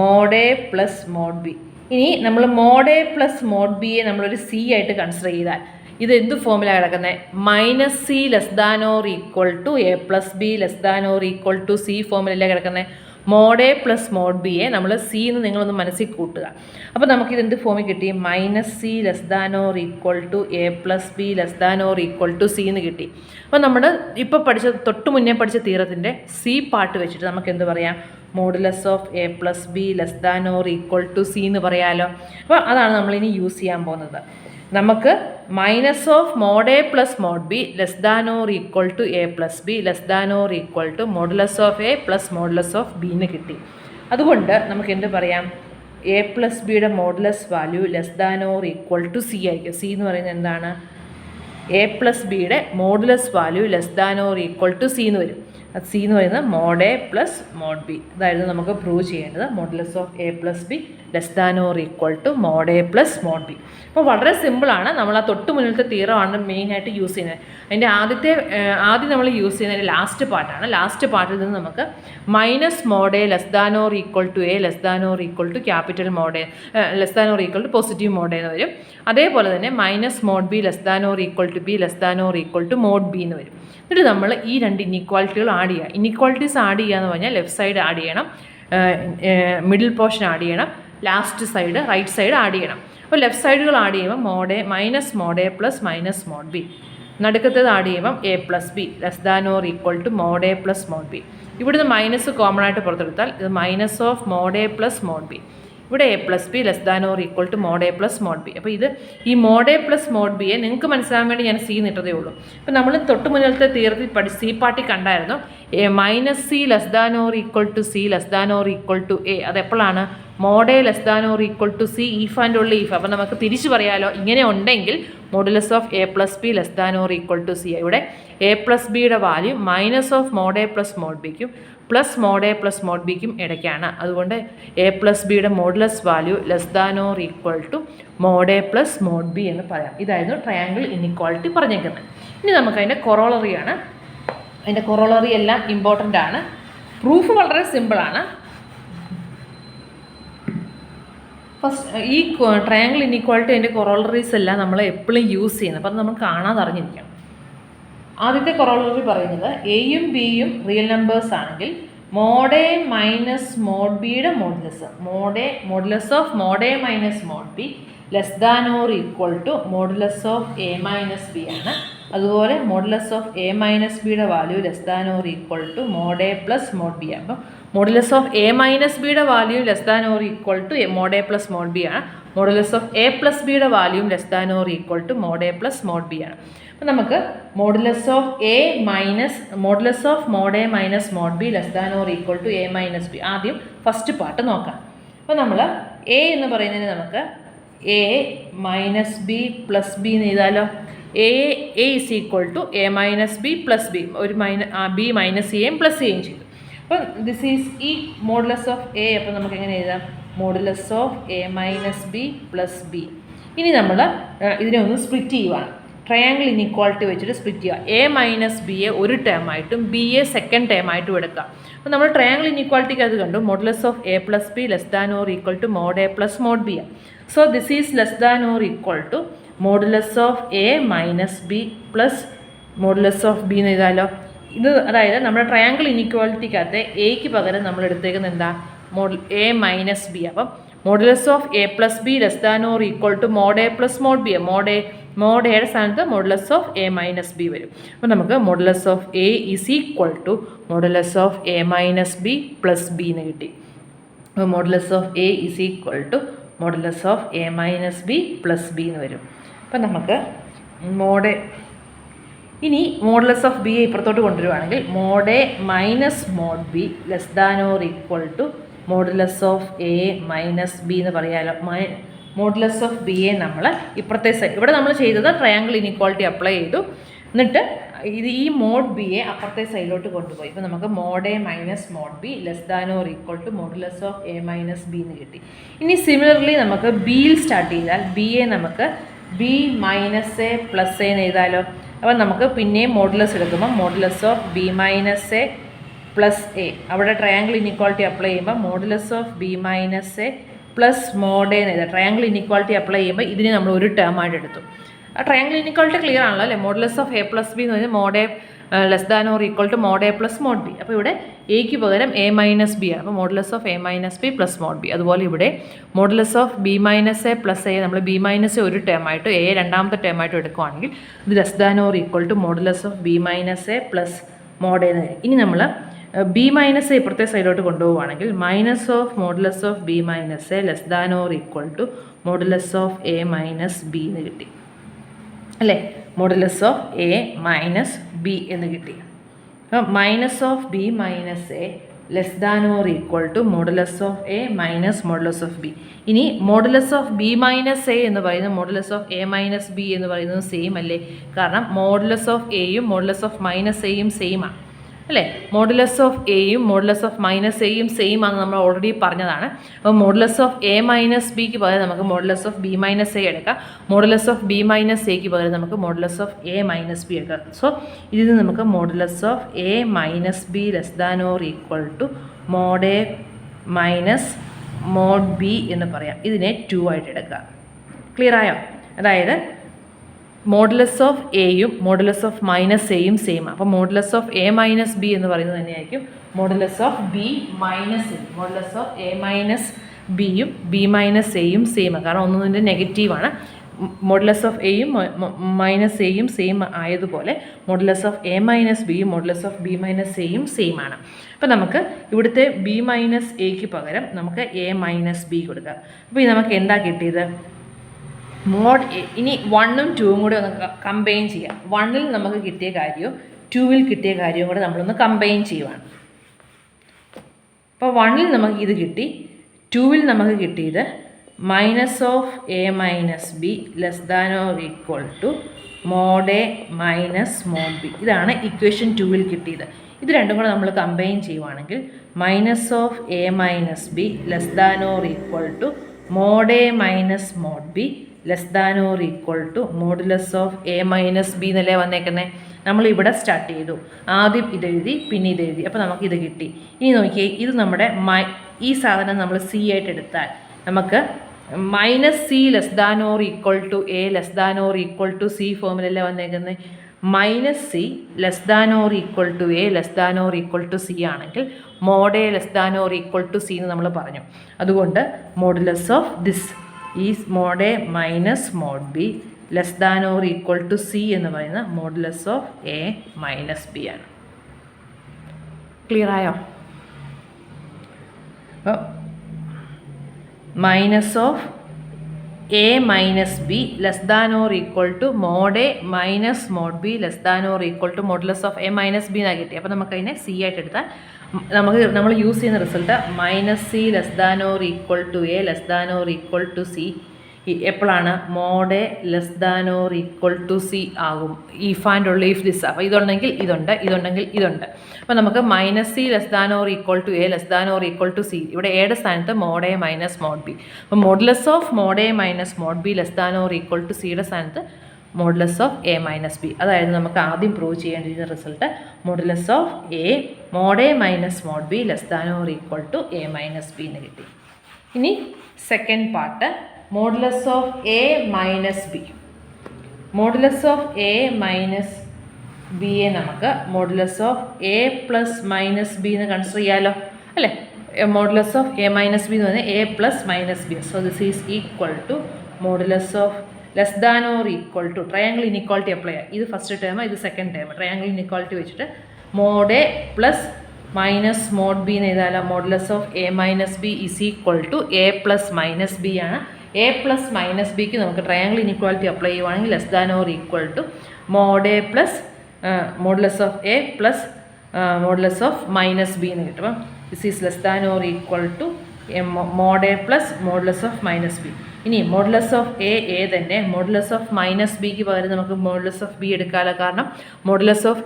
mod A plus mod b. ഇനി നമ്മൾ mod A plus mod ബിയെ നമ്മളൊരു c ആയിട്ട് consider ചെയ്താൽ ഇത് എന്ത് ഫോമിലാണ് കിടക്കുന്നത്? Minus C less than or equal to A plus B less than or equal to c ഫോമിലല്ലേ കിടക്കുന്നത്? മോഡ് എ പ്ലസ് മോഡ് ബിയെ നമ്മൾ സി എന്ന് നിങ്ങളൊന്ന് മനസ്സിൽ കൂട്ടുക. അപ്പോൾ നമുക്കിത് എന്ത് ഫോമിൽ കിട്ടി? Minus C less than or equal to A plus B less than or equal to C എന്ന് കിട്ടി. അപ്പോൾ നമ്മൾ ഇപ്പോൾ പഠിച്ച തൊട്ട് മുന്നേ പഠിച്ച തീറത്തിൻ്റെ സി പാർട്ട് വെച്ചിട്ട് നമുക്ക് എന്ത് പറയാം? Modulus of A plus B less than or equal to C എന്ന് പറയാമല്ലോ. അപ്പോൾ അതാണ് നമ്മളിനി യൂസ് ചെയ്യാൻ പോകുന്നത്. നമുക്ക് minus of mod A plus mod B less than or equal to A plus B less than or equal to modulus of A plus modulus of B എന്ന് കിട്ടി. അതുകൊണ്ട് നമുക്ക് എന്ത് പറയാം? എ പ്ലസ് ബിയുടെ modulus value less than or equal to C ആയിരിക്കും. C എന്ന് പറയുന്നത് എന്താണ്? എ പ്ലസ് ബിയുടെ modulus value less than or equal to C എന്ന് വരും. അത് സി എന്ന് പറയുന്നത് mod A plus mod B. അതായിരുന്നു നമുക്ക് പ്രൂവ് ചെയ്യേണ്ടത്. Modulus of A plus B less than or equal to mod A plus mod B. അപ്പോൾ വളരെ സിമ്പിളാണ്. നമ്മൾ ആ തൊട്ട് മുന്നിലത്തെ തീറമാണ് മെയിനായിട്ട് യൂസ് ചെയ്യുന്നത്. അതിൻ്റെ ആദ്യം നമ്മൾ യൂസ് ചെയ്യുന്നതിൻ്റെ ലാസ്റ്റ് പാർട്ടാണ്. ലാസ്റ്റ് പാർട്ടിൽ നിന്ന് നമുക്ക് minus mod A less than or equal to A less than or equal to capital mod A less than or equal to positive mod എന്ന് വരും. അതേപോലെ തന്നെ minus mod B less than or equal to B less than or equal to mod B എന്ന് വരും. എന്നിട്ട് നമ്മൾ ഈ രണ്ട് ഇനീക്വാളിറ്റികൾ ആഡ് ചെയ്യുക. ഇനീക്വാളിറ്റീസ് ആഡ് ചെയ്യുക എന്ന് പറഞ്ഞാൽ ലെഫ്റ്റ് സൈഡ് ആഡ് ചെയ്യണം, മിഡിൽ പോർഷൻ ആഡ് ചെയ്യണം, last side right side add ചെയ്യണം. അപ്പോൾ ലെഫ്റ്റ് സൈഡുകൾ ആഡ് ചെയ്യുമ്പോൾ minus mod A plus minus mod b, നടുക്കത്തേത് ആഡ് ചെയ്യുമ്പം a plus B less than or equal to mod A plus mod b. ഇവിടുന്ന് minus common ആയിട്ട് പുറത്തെടുത്താൽ ഇത് minus of mod A plus mod b. ഇവിടെ a plus B less than or equal to mod A plus mod B. അപ്പോൾ ഇത് ഈ mod A plus mod ബിയെ നിങ്ങൾക്ക് മനസ്സിലാകാൻ വേണ്ടി ഞാൻ സി നിട്ടതേ ഉള്ളൂ. അപ്പോൾ നമ്മൾ തൊട്ട് മുന്നിലത്തെ തീർത്തിൽ സി പാർട്ടി കണ്ടായിരുന്നു. Minus C less than or equal to c less than or equal to a. അതെപ്പോഴാണ്? Mod A less than or equal to c if and ഉള്ള ഈഫ്. അപ്പോൾ നമുക്ക് തിരിച്ച് പറയാമല്ലോ, ഇങ്ങനെ ഉണ്ടെങ്കിൽ modulus of A plus B less than or equal to c. ഇവിടെ a plus ബിയുടെ value minus of mod A plus mod ബിക്കും plus mod A plus mod ബിക്കും ഇടയ്ക്കാണ്. അതുകൊണ്ട് എ പ്ലസ് ബിയുടെ modulus value less than or equal to mod A plus mod B എന്ന് പറയാം. ഇതായിരുന്നു triangle inequality പറഞ്ഞേക്കുന്നത്. ഇനി നമുക്ക് അതിൻ്റെ കൊറോളറിയാണ്. അതിൻ്റെ കൊറോളറി എല്ലാം ഇമ്പോർട്ടൻ്റ് ആണ്. പ്രൂഫ് വളരെ സിമ്പിളാണ്. ഫസ്റ്റ് ഈ ട്രയാങ്കിൾ ഇൻഇക്വാളിറ്റി അതിൻ്റെ കൊറോളറീസ് എല്ലാം നമ്മൾ എപ്പോഴും യൂസ് ചെയ്യുന്നത്. അപ്പം നമ്മൾ കാണാതെ അറിഞ്ഞിരിക്കണം. ആദ്യത്തെ കൊറോളറി പറയുന്നത് എയും ബിയും റിയൽ നമ്പേഴ്സ് ആണെങ്കിൽ മോഡ് എ മൈനസ് മോഡ് ബിയുടെ modulus of mod A minus mod B less than or equal to modulus of A minus B ആണ്. അതുപോലെ മോഡുലസ് ഓഫ് എ മൈനസ് ബിയുടെ value less than or equal to mod A plus mod B ആണ്. അപ്പം modulus of A minus ബിയുടെ value less than or equal to mod A plus mod B ആണ്. Modulus of A plus ബിയുടെ value less than or equal to mod A plus mod B ആണ്. അപ്പം നമുക്ക് modulus of mod A minus mod B less than or equal to A minus b. ആദ്യം first part നോക്കാം. അപ്പോൾ നമ്മൾ A എന്ന് പറയുന്നതിന് നമുക്ക് a minus B plus B എന്ന് എഴുതാലോ. A is equal to A minus B plus b. ഒരു ബി മൈനസ് എയും പ്ലസ് എയും ചെയ്തു. അപ്പം ദിസ് ഈസ് ഈ മോഡുലസ് ഓഫ് എ. അപ്പോൾ നമുക്ക് എങ്ങനെ എഴുതാം? Modulus of A minus B plus B. ഇനി നമ്മൾ ഇതിനെ ഒന്ന് സ്പ്ലിറ്റ് ചെയ്യുവാണ്. ട്രയാങ്കിൾ ഇൻഇക്വാളിറ്റി വെച്ചിട്ട് സ്പ്ലിറ്റ് ചെയ്യുക. എ മൈനസ് ബിയെ ഒരു ടേമായിട്ടും ബി എ സെക്കൻഡ് ടേമായിട്ടും എടുക്കുക. അപ്പോൾ നമ്മൾ ട്രയാങ്കിൾ ഇൻഇക്വാളിറ്റിക്ക് അത് കണ്ടു. Modulus of A plus B less than or equal to mod A plus mod B. So this is less than or equal to modulus of A minus B plus modulus of B എന്ന് എഴുതാലോ. ഇത് അതായത് നമ്മുടെ triangle ഇൻഇക്വാളിറ്റിക്കകത്ത് എക്ക് പകരം നമ്മൾ എടുത്തേക്കുന്നത് എന്താ? A minus b. അപ്പം modulus of A plus B less than or equal to mod A plus mod b. Mod എയുടെ സ്ഥാനത്ത് modulus of A minus b വരും. അപ്പോൾ നമുക്ക് modulus of a is equal to modulus of A minus B plus B എന്ന് കിട്ടി. അപ്പോൾ modulus of a is equal to modulus of A minus B plus B എന്ന് വരും. അപ്പം നമുക്ക് ഇനി മോഡുലസ് ഓഫ് ബി ഇപ്പുറത്തോട്ട് കൊണ്ടുവരുവാണെങ്കിൽ mod A minus mod B less than or equal to modulus of A minus B എന്ന് പറയാമല്ലോ. Modulus of B A നമ്മൾ ഇപ്പുറത്തെ സൈഡ്, ഇവിടെ നമ്മൾ ചെയ്തത് ട്രയാങ്കിൾ ഇൻഇക്വാളിറ്റി അപ്ലൈ ചെയ്തു. എന്നിട്ട് ഈ മോഡ് ബി എ അപ്പുറത്തെ സൈഡിലോട്ട് കൊണ്ടുപോയി. ഇപ്പോൾ നമുക്ക് mod A minus mod B less than or equal to modulus of A minus B എന്ന് കിട്ടി. ഇനി സിമിലർലി നമുക്ക് ബിയിൽ സ്റ്റാർട്ട് ചെയ്താൽ ബി എ നമുക്ക് B minus A plus A എന്ന് എഴുതാലോ. അപ്പോൾ നമുക്ക് പിന്നെയും മോഡുലസ് എടുക്കുമ്പോൾ modulus of B minus A plus A, അവിടെ ട്രയാങ്കിൾ ഇൻഇക്വാളിറ്റി അപ്ലൈ ചെയ്യുമ്പോൾ modulus of B minus A plus mod A എന്ന് എഴുതാം. ട്രയാങ്കിൾ ഇൻഇക്വാളിറ്റി അപ്ലൈ ചെയ്യുമ്പോൾ ഇതിനെ നമ്മൾ ഒരു ടേം ആയിട്ട് എടുത്തു. ആ ട്രയാങ്കിൾ ഇൻഇക്വാളിറ്റി ക്ലിയർ ആണല്ലോ അല്ലേ? Modulus of A plus B എന്ന് പറഞ്ഞാൽ mod A less than or equal to mod A plus mod B. അപ്പോൾ ഇവിടെ എക്ക് പകരം എ മൈനസ് ബി ആണ്. അപ്പോൾ modulus of A minus B plus mod B. അതുപോലെ ഇവിടെ modulus of B minus A plus A നമ്മൾ ബി മൈനസ് എ ഒരു ടേമായിട്ട് എ രണ്ടാമത്തെ ടേമായിട്ട് എടുക്കുവാണെങ്കിൽ ഇത് less than or equal to modulus of B minus A plus mod A എന്ന് വരും. ഇനി നമ്മൾ ബി മൈനസ് എ ഇപ്പുറത്തെ സൈഡിലോട്ട് കൊണ്ടുപോവുകയാണെങ്കിൽ minus of modulus of B minus A less than or equal to modulus of A minus B എന്ന് കിട്ടി അല്ലേ? Modulus of A minus B എന്ന് കിട്ടി. അപ്പം minus of B minus A less than or equal to modulus of A minus modulus of b. ഇനി modulus of B minus a എന്ന് പറയുന്നത് modulus of A minus B എന്ന് പറയുന്നത് same അല്ലേ? കാരണം മോഡുലസ് ഓഫ് എയും മോഡുലസ് ഓഫ് മൈനസ് എയും same ആണ്. അല്ലേ? മോഡുലസ് ഓഫ് എയും മോഡുലസ് ഓഫ് മൈനസ് എയും സെയിം ആണെന്ന് നമ്മൾ ഓൾറെഡി പറഞ്ഞതാണ്. അപ്പോൾ മോഡുലസ് ഓഫ് എ മൈനസ് ബിക്ക് പകരം നമുക്ക് modulus of B minus A എടുക്കാം. മോഡുലസ് ഓഫ് ബി മൈനസ് എക്ക് പകരം നമുക്ക് modulus of A minus B എടുക്കാം. സോ ഇതിൽ നമുക്ക് modulus of A minus B less than or equal to mod A minus mod B എന്ന് പറയാം. ഇതിനെ 2 ആയിട്ട് എടുക്കുക. ക്ലിയർ ആയോ? അതായത് മോഡുലസ് ഓഫ് എയും മോഡുലസ് ഓഫ് മൈനസ് എയും സെയിം. അപ്പോൾ modulus of A minus B എന്ന് പറയുന്നത് തന്നെയായിരിക്കും modulus of B minus a. Modulus of A minus ബിയും ബി മൈനസ് എയും സെയിം, കാരണം ഒന്നിൻ്റെ നെഗറ്റീവാണ്. മോഡുലസ് ഓഫ് എയും മൈനസ് എയും സെയിം ആയതുപോലെ മോഡുലസ് ഓഫ് എ മൈനസ് ബിയും മോഡുലസ് ഓഫ് ബി മൈനസ് എയും സെയിം ആണ്. അപ്പോൾ നമുക്ക് ഇവിടുത്തെ ബി മൈനസ് എക്ക് പകരം നമുക്ക് എ മൈനസ് ബി കൊടുക്കാം. അപ്പോൾ ഇത് നമുക്ക് എന്താ കിട്ടിയത്? Mod A. ഇനി 1ഉം 2ഉം കൂടെ ഒന്ന് കമ്പൈൻ ചെയ്യാം. 1ൽ നമുക്ക് കിട്ടിയ കാര്യവും 2വിൽ കിട്ടിയ കാര്യവും കൂടെ നമ്മളൊന്ന് കമ്പൈൻ ചെയ്യുവാണ്. അപ്പോൾ 1ൽ നമുക്ക് ഇത് കിട്ടി, 2വിൽ നമുക്ക് കിട്ടിയത് minus of A minus B less than or equal to mod A minus mod B. ഇതാണ് ഇക്വേഷൻ 2വിൽ കിട്ടിയത്. ഇത് രണ്ടും കൂടെ നമ്മൾ കമ്പൈൻ ചെയ്യുവാണെങ്കിൽ minus of A minus B less than or equal to mod A minus mod B less than or equal to modulus of A minus b എന്നല്ലേ വന്നേക്കുന്നത്. നമ്മളിവിടെ സ്റ്റാർട്ട് ചെയ്തു, ആദ്യം ഇതെഴുതി പിന്നെ ഇതെഴുതി, അപ്പോൾ നമുക്കിത് കിട്ടി. ഇനി നോക്കിയേ, ഇത് നമ്മുടെ ഈ സാധനം നമ്മൾ സി ആയിട്ട് എടുത്താൽ നമുക്ക് minus C less than or equal to A less than or equal to c ഫോമിലല്ലേ വന്നേക്കുന്നത്. Minus C less than or equal to A less than or equal to C ആണെങ്കിൽ mod A less than or equal to C എന്ന് നമ്മൾ പറഞ്ഞു. അതുകൊണ്ട് modulus of this is mod A minus mod B less than or equal to C എന്ന് പറയുന്ന modulus of A minus B ആണ്. Clear ആയോ? അപ്പോൾ minus of A minus B less than or equal to mod A minus mod B less than or equal to modulus of A minus b എന്നാണ് കിട്ടി. അപ്പോൾ നമുക്കതിനെ C ആയിട്ട് എടുത്താൽ നമ്മൾ യൂസ് ചെയ്യുന്ന result minus C less than or equal to A less than or equal to c എപ്പോഴാണ് mod A less than or equal to c ആകും. If and only if this. അപ്പോൾ ഇതുണ്ടെങ്കിൽ ഇതുണ്ട്, ഇതുണ്ടെങ്കിൽ ഇതുണ്ട്. അപ്പോൾ നമുക്ക് minus C less than or equal to A less than or equal to c. ഇവിടെ എയുടെ സ്ഥാനത്ത് mod A minus mod B. അപ്പോൾ modulus of mod A minus mod B less than or equal to സിയുടെ സ്ഥാനത്ത് modulus of A minus B. അതായത് നമുക്ക് ആദ്യം prove ചെയ്യേണ്ടിയിരുന്ന result modulus of A mod A minus mod B less than or equal to A minus B എന്ന് കിട്ടി. ഇനി second part modulus of A minus B. Modulus of A minus ബിയെ നമുക്ക് modulus of A plus minus B എന്ന് consider ചെയ്യാമല്ലോ, അല്ലേ? Modulus of A minus B എന്ന് പറഞ്ഞാൽ A plus minus B. So this is equal to modulus of less than or equal to triangle inequality apply ചെയ്യാം. ഇത് first term, ഇത് second term. Triangle inequality വെച്ചിട്ട് mod A plus minus mod B എന്ന് എഴുതാമല്ലോ. Modulus of A minus B is equal to A plus minus B ആണ്. A plus minus ബിക്ക് നമുക്ക് triangle inequality apply ചെയ്യുവാണെങ്കിൽ less than or equal to mod A plus modulus of A plus modulus of minus B എന്ന് കിട്ടും. അപ്പം this is less than or equal to mod A plus modulus of minus b. ഇനി modulus of a തന്നെ, modulus of minus ബിക്ക് പകരം നമുക്ക് modulus of b എടുക്കാമല്ലോ. കാരണം മോഡുലസ് ഓഫ്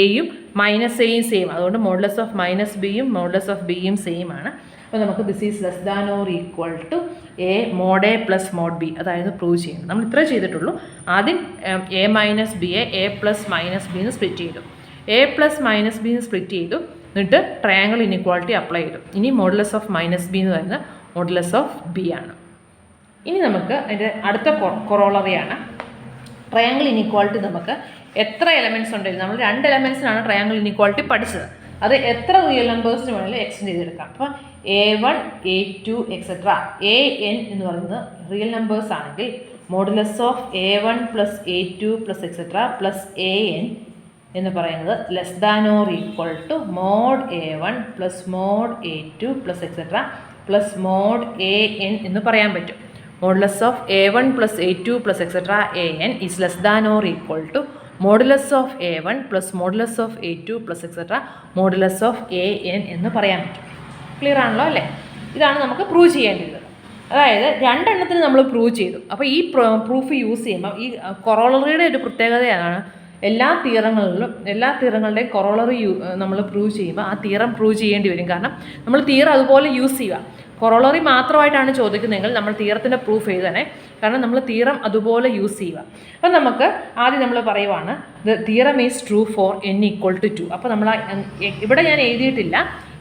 എയും മൈനസ് എയും സെയിം, അതുകൊണ്ട് മോഡുലസ് ഓഫ് മൈനസ് ബിയും മോഡുലസ് ഓഫ് ബിയും സെയിം ആണ്. അപ്പോൾ നമുക്ക് this is less than or equal to a mod A plus mod b. അതായത് പ്രൂവ് ചെയ്യുന്നത് നമ്മൾ ഇത്രേ ചെയ്തിട്ടുള്ളൂ. ആദ്യം എ മൈനസ് ബിയെ എ പ്ലസ് മൈനസ് ബിന്ന് സ്പ്ലിറ്റ് ചെയ്തു, എ പ്ലസ് മൈനസ് ബിന്ന് സ്പ്ലിറ്റ് ചെയ്തു, എന്നിട്ട് ട്രയാങ്കിൾ ഇനിക്വാളിറ്റി അപ്ലൈ ചെയ്തു. ഇനി മോഡുലസ് ഓഫ് മൈനസ് ബി എന്ന് പറയുന്നത് മോഡുലസ് ഓഫ് ബി ആണ്. ഇനി നമുക്ക് അതിൻ്റെ അടുത്ത കൊറോളറിയാണ് ട്രയാങ്കിൾ ഇനിക്വാളിറ്റി. നമുക്ക് എത്ര എലമെൻറ്റ്സ് ഉണ്ടെങ്കിലും നമ്മൾ 2 എലമെൻറ്റ്സിനാണ് ട്രയാങ്കിൾ ഇനിക്വാളിറ്റി പഠിച്ചത്. അത് എത്ര റിയൽ നമ്പേഴ്സിന് വേണമെങ്കിലും എക്സ്റ്റെൻഡ് ചെയ്തെടുക്കാം. അപ്പോൾ A1, A2 എക്സെട്ര AN എന്ന് പറയുന്നത് റിയൽ നമ്പേഴ്സ് ആണെങ്കിൽ modulus of A1 plus A2 plus etcetera plus AN എന്ന് പറയുന്നത് less than or equal to mod A1 plus mod A2 plus etcetera plus mod AN എന്ന് പറയാൻ പറ്റും. Modulus of A1 plus A2 plus etcetera AN is less than or equal to modulus of A1 plus modulus of A2 plus etcetera modulus of AN എന്ന് പറയാൻ പറ്റും. Clear ആണല്ലോ, അല്ലേ? ഇതാണ് നമുക്ക് പ്രൂവ് ചെയ്യേണ്ടത്. അതായത് 2 എണ്ണത്തിന് നമ്മൾ പ്രൂവ് ചെയ്തു. അപ്പോൾ ഈ പ്രൂഫ് യൂസ് ചെയ്യുമ്പോൾ ഈ കൊറോളറിയുടെ ഒരു പ്രത്യേകതയാണ് എല്ലാ തിയറങ്ങളുടെയും കൊറോളറി നമ്മൾ പ്രൂവ് ചെയ്യുമ്പോൾ ആ തിയറം പ്രൂവ് ചെയ്യേണ്ടി വരും. കാരണം നമ്മൾ തിയറം അതുപോലെ യൂസ് ചെയ്യുക. കൊറോളറി മാത്രമായിട്ടാണ് ചോദിക്കുന്നതെങ്കിൽ നമ്മൾ തിയറത്തിൻ്റെ പ്രൂഫ് എഴുതണേ. കാരണം നമ്മൾ തിയറം അതുപോലെ യൂസ് ചെയ്യുക. അപ്പം നമുക്ക് ആദ്യം നമ്മൾ പറയുവാണ് the theorem is true for n = 2. അപ്പോൾ നമ്മൾ ഇവിടെ ഞാൻ എഴുതിയിട്ടില്ല.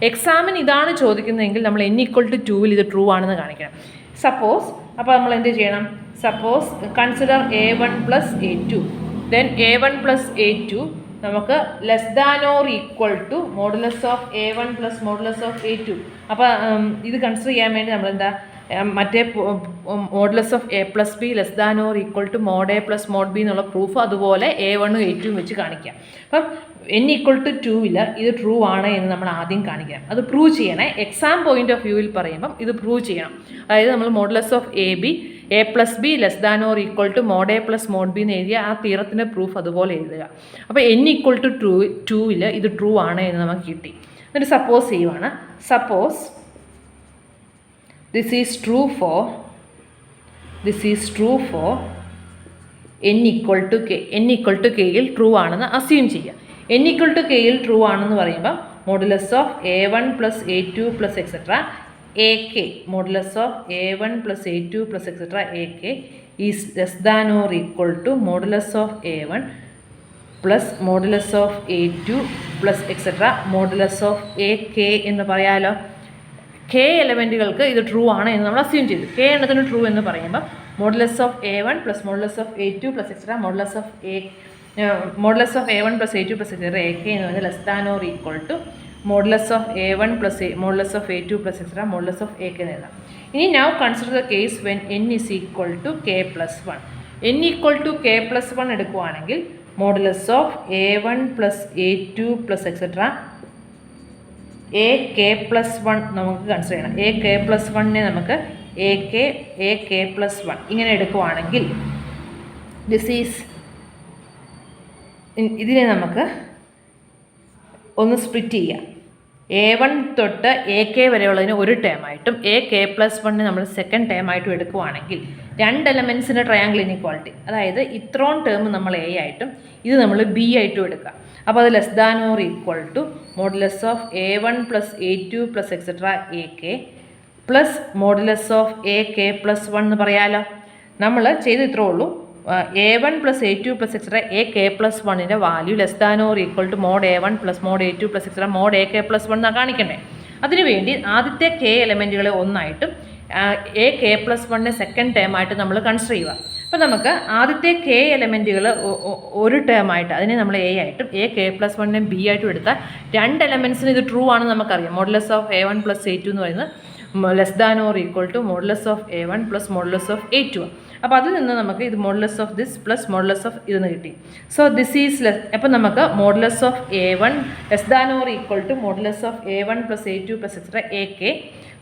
എക്സാമിന് ഇതാണ് ചോദിക്കുന്നതെങ്കിൽ നമ്മൾ n = 2 ഇത് ട്രൂ ആണെന്ന് കാണിക്കണം. സപ്പോസ് അപ്പോൾ നമ്മൾ എന്ത് ചെയ്യണം? Suppose consider a1 + a2. Then a1 + a2 നമുക്ക് less than or equal to modulus of a1 + modulus of a2. അപ്പോൾ ഇത് കൺസിഡർ ചെയ്യാൻ വേണ്ടി നമ്മളെന്താ മറ്റേ modulus of a + b less than or equal to mod a + mod b എന്നുള്ള proof അതുപോലെ a1 a2 വെച്ച് കാണിക്കാം. അപ്പം n = 2 ഇത് ട്രൂ ആണ് എന്ന് നമ്മൾ ആദ്യം കാണിക്കാം. അത് പ്രൂവ് ചെയ്യണേ. എക്സാം പോയിന്റ് ഓഫ് വ്യൂവിൽ പറയുമ്പം ഇത് പ്രൂവ് ചെയ്യണം. അതായത് നമ്മൾ modulus of a + b less than or equal to mod a + mod b എന്ന് എഴുതിയ ആ തിയറത്തിൻ്റെ പ്രൂഫ് അതുപോലെ എഴുതുക. അപ്പോൾ n = 2 ഇത് ട്രൂ ആണ് എന്ന് നമുക്ക് കിട്ടി. എന്നിട്ട് സപ്പോസ് ചെയ്യുവാണ്. Suppose this is true for n = k. n = k യിൽ ട്രൂ ആണെന്ന് അസ്യൂം ചെയ്യുക. n = k യിൽ ട്രൂ ആണെന്ന് പറയുമ്പോൾ modulus of a1 + a2 + etcetera ak modulus of a1 + a2 + etcetera ak is less than or equal to modulus of a1 + modulus of a2 + etcetera modulus of ak എന്ന് പറയാലോ. k എലമെൻറ്റുകൾക്ക് ഇത് true ആണ് എന്ന് നമ്മൾ assume ചെയ്തു. k എണ്ണത്തിന് true എന്ന് പറയുമ്പോൾ modulus of a1 + modulus of a2 + etcetera modulus of a1 + a2 + etcetera ak എന്ന് പറയുന്നത് less than or equal to modulus of a1 + modulus of a2 + etcetera modulus of ak എന്ന് എഴുതാം. ഇനി now consider the case when n = k + 1. n = k + 1 എടുക്കുവാണെങ്കിൽ modulus of a1 + a2 + etcetera ak + 1 നമുക്ക് consider ചെയ്യണം. ak + 1നെ നമുക്ക് ak + 1 ഇങ്ങനെ എടുക്കുവാണെങ്കിൽ ഇതിനെ നമുക്ക് ഒന്ന് സ്പ്ലിറ്റ് ചെയ്യാം. a1 തൊട്ട് ak വരെയുള്ളതിന് ഒരു ടേമായിട്ടും ak + 1നെ നമ്മൾ സെക്കൻഡ് ടേമായിട്ടും എടുക്കുവാണെങ്കിൽ രണ്ട് എലമെൻസിൻ്റെ ട്രയാങ്കിൾ ഇനിക്വാളിറ്റി, അതായത് ഇത്രയും ടേം നമ്മൾ a ആയിട്ടും ഇത് നമ്മൾ b ആയിട്ടും എടുക്കുക. അപ്പോൾ അത് less than or equal to modulus of a1 + a2 + etcetera ak plus modulus of ak + 1 എന്ന് പറയാമല്ലോ. നമ്മൾ ചെയ്ത് ഇത്രേ ഉള്ളൂ. a1 + a2 + എക്സെട്ര ak + 1ൻ്റെ value less than or equal to mod a1 + mod a2 + etcetera mod ak + 1 എന്നാണ് കാണിക്കണ്ടേ. അതിനുവേണ്ടി ആദ്യത്തെ k എലമെൻറ്റുകളെ ഒന്നായിട്ടും ak + 1നെ സെക്കൻഡ് ടേമായിട്ട് നമ്മൾ കൺസിഡർ ചെയ്യുക. അപ്പോൾ നമുക്ക് ആദ്യത്തെ k എലമെൻറ്റുകൾ ഒരു ടേമായിട്ട് അതിനെ നമ്മൾ a ആയിട്ടും ak + 1നെ b ആയിട്ടും എടുത്താൽ രണ്ട് എലമെൻറ്റ്സിന് ഇത് ട്രൂ ആണെന്ന് നമുക്കറിയാം. മോഡുലസ് ഓഫ് a1 + a2 എന്ന് പറയുന്നത് less than or equal to modulus of a1 + modulus of a2. അപ്പോൾ അതിൽ നിന്ന് നമുക്ക് ഇത് modulus of this plus modulus of ഇതെന്ന് കിട്ടി. സോ ദിസ് ഈസ് അപ്പോൾ നമുക്ക് modulus of a1 less than or equal to modulus of a1 + a2 + etcetera ak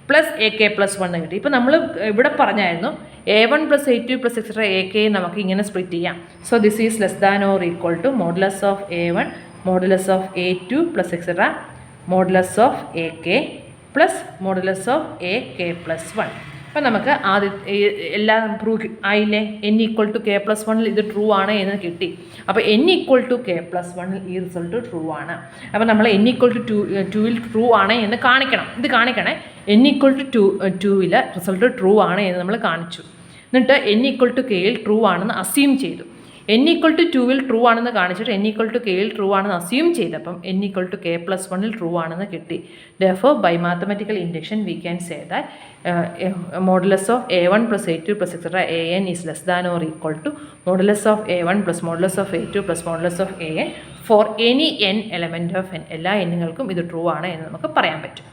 plus ak + 1 കിട്ടി. ഇപ്പോൾ നമ്മൾ ഇവിടെ പറഞ്ഞായിരുന്നു a1 + a2 + എക്സെട്ര ak നമുക്ക് ഇങ്ങനെ സ്പ്ലിറ്റ് ചെയ്യാം. So this is less than or equal to modulus of a1 modulus of a2 + etcetera modulus of ak plus modulus of ak + 1. അപ്പോൾ നമുക്ക് എല്ലാം പ്രൂവ് ആയില്ലേ. n = k + 1 ഇത് ട്രൂ ആണ് എന്ന് കിട്ടി. അപ്പോൾ n = k + 1 ഈ റിസൾട്ട് ട്രൂ ആണ്. അപ്പോൾ നമ്മൾ n = 2 ട്രൂ ആണ് എന്ന് കാണിക്കണം. ഇത് കാണിക്കണേ. n = 2 റിസൾട്ട് ട്രൂ ആണ് എന്ന് നമ്മൾ കാണിച്ചു. എന്നിട്ട് n = k ട്രൂ ആണെന്ന് അസ്യൂം ചെയ്തു. n = 2 ട്രൂ ആണെന്ന് കാണിച്ചിട്ട് n = k ട്രൂ ആണെന്ന് അസ്യൂം ചെയ്തപ്പം n = k + 1 ട്രൂ ആണെന്ന് കിട്ടി. Therefore, by mathematical induction we can say that modulus of a1 + a2 + etc. an is less than or equal to modulus of a1 + modulus of a2 + modulus of an for any n element of n. എല്ലാ n കൾക്കും ഇത് true ആണ് എന്ന് നമുക്ക് പറയാൻ പറ്റും.